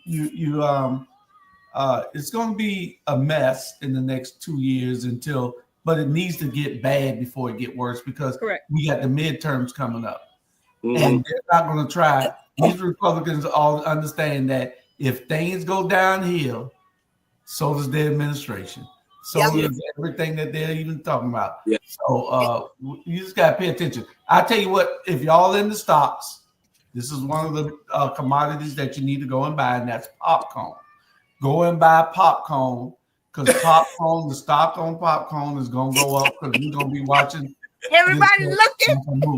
it's going to be a mess in the next 2 years but it needs to get bad before it get worse because we got the midterms coming up, and they're not going to try. These Republicans all understand that if things go downhill, so does their administration. So does everything that they're even talking about. Yeah. So you just got to pay attention. I tell you what, if y'all in the stocks, this is one of the commodities that you need to go and buy, and that's popcorn. Go and buy popcorn because popcorn, the stock on popcorn is going to go up because we're going to be watching. Everybody looking. Go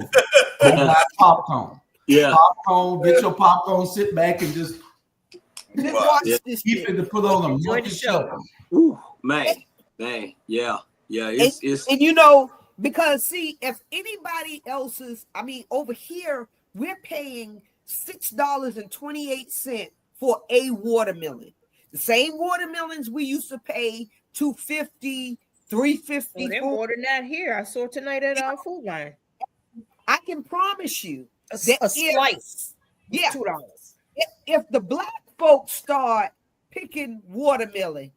buy popcorn. Yeah. Popcorn, get your popcorn, sit back and just watch this. Keep it to put on a monthly show. Ooh, man. Dang, yeah. And you know, because see, if anybody else's, I mean, over here we're paying $6.28 for a watermelon. The same watermelons we used to pay $2.50, $3.50. Oh, they're more than that here. I saw tonight at our Food Line. I can promise you a slice. Yeah, $2. If the black folks start picking watermelon,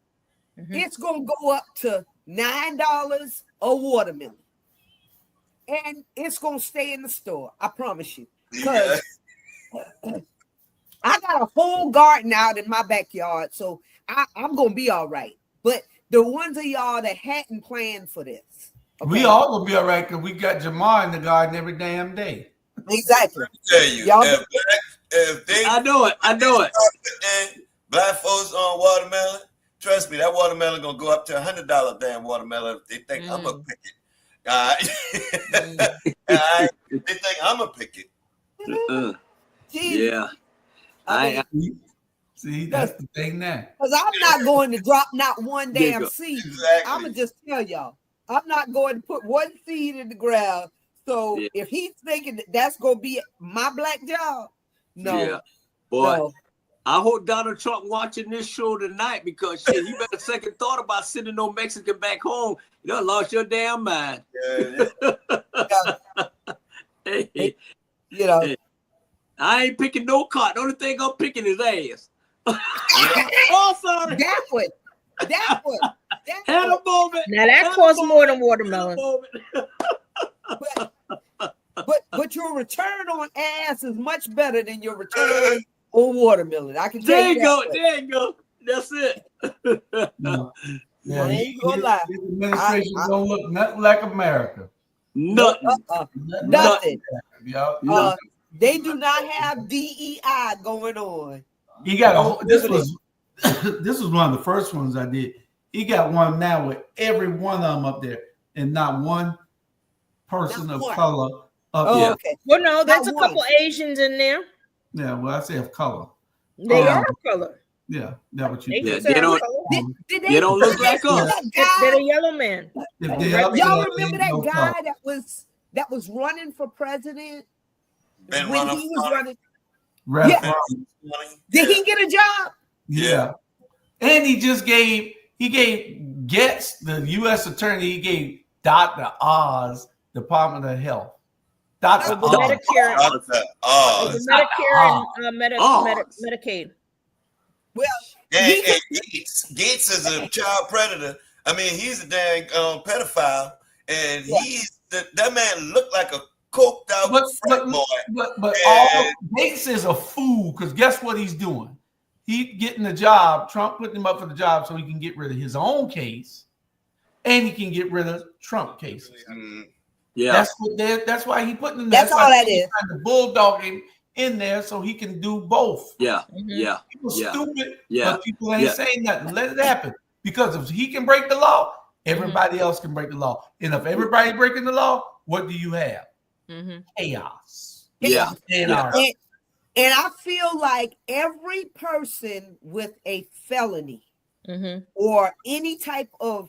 it's gonna go up to $9 a watermelon, and it's gonna stay in the store. I promise you, because I got a whole garden out in my backyard, so I'm gonna be all right. But the ones of y'all that hadn't planned for this, okay? We all gonna be all right because we got Jamar in the garden every damn day. Exactly. Let me tell you, y'all, if they I know it. Black folks on watermelon, trust me, that watermelon gonna go up to $100 damn watermelon if they think I'm gonna pick it. They think I'm gonna pick it. Yeah. See, that's the thing now. Because I'm not going to drop not one damn seed. Exactly. I'm gonna just tell y'all, I'm not going to put one seed in the ground. So if he's thinking that's gonna be my black job, no. Yeah. Boy, no. I hope Donald Trump watching this show tonight, because shit, you better second thought about sending no Mexican back home. You done lost your damn mind. Hey, you know, hey, I ain't picking no cotton. The only thing I'm picking is ass. Oh, sorry. That one. Had a moment. Now that costs more than watermelon. But your return on ass is much better than your return on watermelon. I can tell There you you go. that. There you go. That's it. Yeah, I ain't gonna lie. His administration don't look nothing like America. Nothing. Nothing. Yeah. They do not have DEI going on. He got this was one of the first ones I did. He got one now with every one of them up there, and not one person of color up there. Okay. Well, no, there's a couple Asians in there. Yeah, well, I say of color. They are of color. Yeah, that's what you Yeah, think. they don't look like us. They're a yellow man. Y'all remember that guy that was running for president? When he was running. Did he get a job? Yeah. And he gave Getz, the U.S. attorney, he gave Dr. Oz, Department of Health. Dr. Oz. Medicare. Medicare and Medicaid. Well, Gates is a child predator. I mean, he's a dang pedophile, and that man looked like a coked out frat boy. But all Gates is a fool, because guess what he's doing? He getting the job. Trump putting him up for the job so he can get rid of his own case, and he can get rid of Trump cases. Yeah, that's why he putting him. That's all that is. Trying to bulldog him in there so he can do both. People stupid, but people ain't saying nothing. Let it happen, because if he can break the law, everybody else can break the law. And if everybody breaking the law, what do you have? Chaos. And I feel like every person with a felony or any type of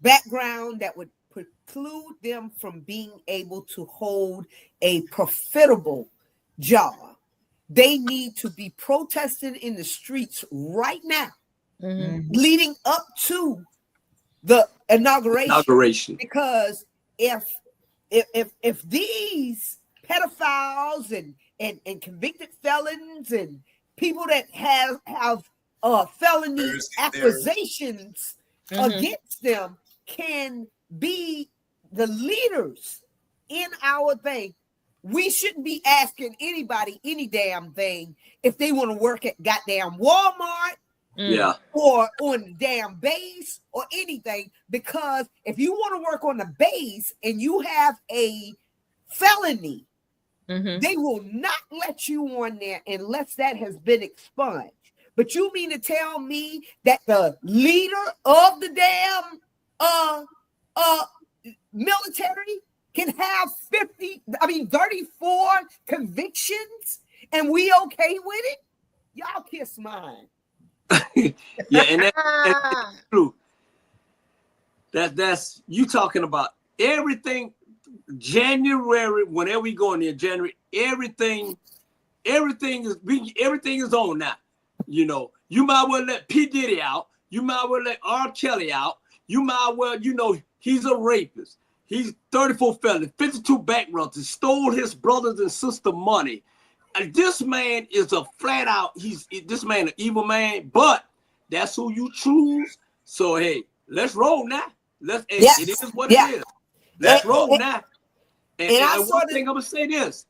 background that would preclude them from being able to hold a profitable job, they need to be protesting in the streets right now, leading up to the inauguration. Because if these pedophiles and convicted felons and people that have felony accusations against them can be the leaders in our thing, we shouldn't be asking anybody any damn thing if they want to work at goddamn Walmart or on the damn base or anything. Because if you want to work on the base and you have a felony, they will not let you on there unless that has been expunged. But you mean to tell me that the leader of the damn military can have 34 convictions and we okay with it? Y'all kiss mine. Yeah, and that's true. That's you talking about everything. January, whenever we go in there, January, everything is on now. You know, you might well let P. Diddy out. You might well let R. Kelly out. You might well, he's a rapist. He's 34 felony, 52 bank runs, stole his brothers and sister money. And this man is a flat out, this man an evil man, but that's who you choose. So hey, let's roll now. It is what it is. Let's roll now. And one thing I'm gonna say this: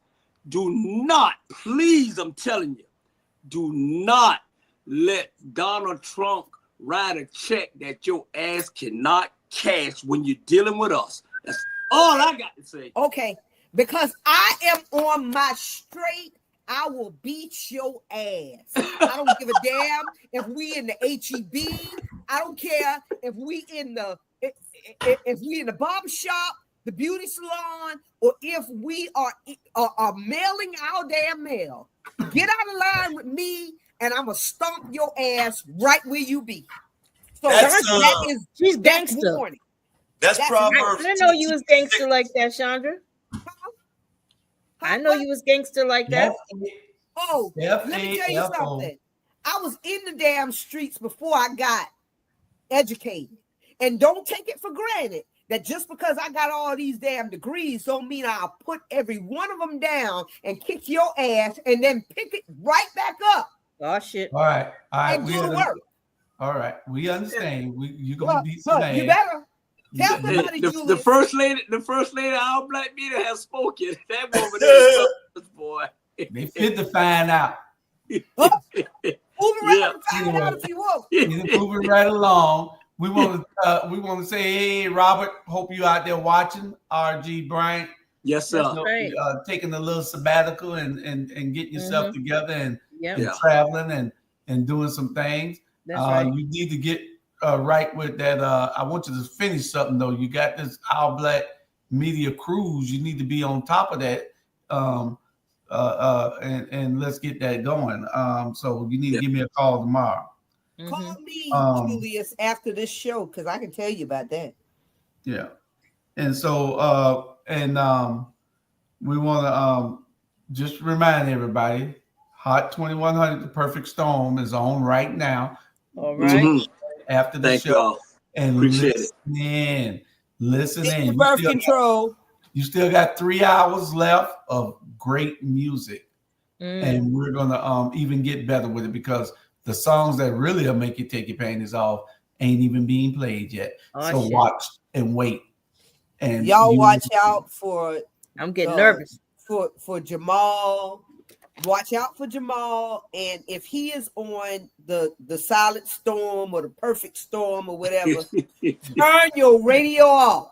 do not, please, I'm telling you, do not let Donald Trump write a check that your ass cannot cash when you're dealing with us. That's all I got to say. Okay, because I am on my straight. I will beat your ass. I don't give a damn if we in the HEB. I don't care if we in the barber shop, the beauty salon, or if we are mailing our damn mail. Get out of line with me, and I'm gonna stomp your ass right where you be. So she's gangster. That's Proverbs. I didn't know you was gangster like that, Chandra. I know you was gangster like that. Oh, let me tell you something. I was in the damn streets before I got educated. And don't take it for granted that just because I got all these damn degrees don't mean I'll put every one of them down and kick your ass and then pick it right back up. Oh, shit. All right. And do the work. All right. We understand. You're going to beat some man. You better. Tell somebody, the first lady of our black media has spoken. That woman is boy. They fit to find out. Moving right find out if you want. Moving right along. We want to say, hey, Robert, hope you out there watching. RG Bryant. Yes, sir. Taking a little sabbatical and getting yourself together and traveling and doing some things. That's right. You need to get right with that. I want you to finish something though. You got this Our Black Media cruise. You need to be on top of that. And let's get that going. So you need to give me a call tomorrow. Call me, Julius, after this show because I can tell you about that. Yeah, and so we want to just remind everybody, Hot 2100, The Perfect Storm is on right now. All right. After the show, and listen in. Birth control. You still got 3 hours left of great music, and we're gonna even get better with it because the songs that really will make you take your panties off ain't even being played yet. So watch and wait. And y'all watch out for. I'm getting nervous for Jamal. Watch out for Jamal, and if he is on the Silent Storm or the Perfect Storm or whatever, turn your radio off.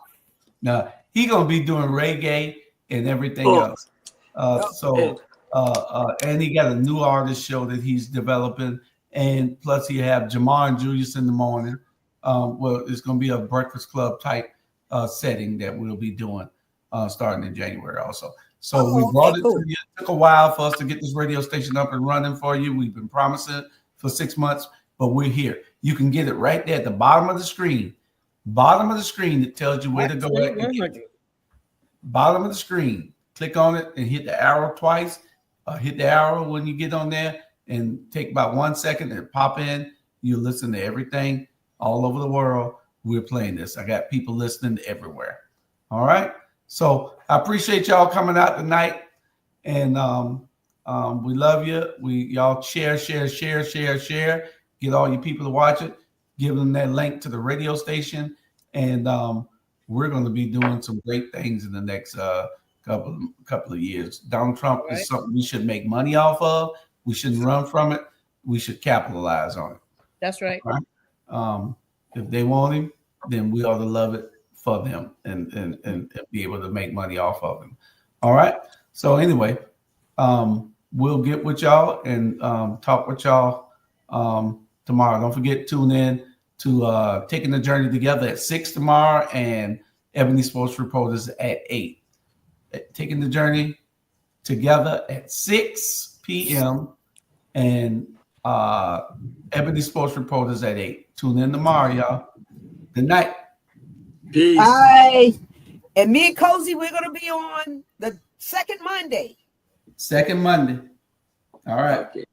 Now he gonna be doing reggae and everything else. And he got a new artist show that he's developing, and plus he have Jamar and Julius in the morning. Well, it's gonna be a Breakfast Club type setting that we'll be doing starting in January also. So we brought it to you. It took a while for us to get this radio station up and running for you. We've been promising it for 6 months, but we're here. You can get it right there at the bottom of the screen. Bottom of the screen that tells you where to go. Bottom of the screen. Click on it and hit the arrow twice. Hit the arrow when you get on there and take about 1 second and pop in. You listen to everything all over the world. We're playing this. I got people listening everywhere. All right. So I appreciate y'all coming out tonight, and we love you. Y'all share. Get all your people to watch it. Give them that link to the radio station, and we're going to be doing some great things in the next couple of years. Donald Trump is something we should make money off of. We shouldn't run from it. We should capitalize on it. That's right. If they want him, then we ought to love it for them and be able to make money off of them. All right. So anyway, we'll get with y'all and talk with y'all tomorrow. Don't forget, tune in to Taking the Journey Together at 6 tomorrow and Ebony Sports Reporters at 8. Taking the Journey Together at 6 p.m. and Ebony Sports Reporters at 8. Tune in tomorrow, y'all. Good night. Peace. Bye. And me and Cozy, we're going to be on the second Monday. Second Monday. All right. Okay.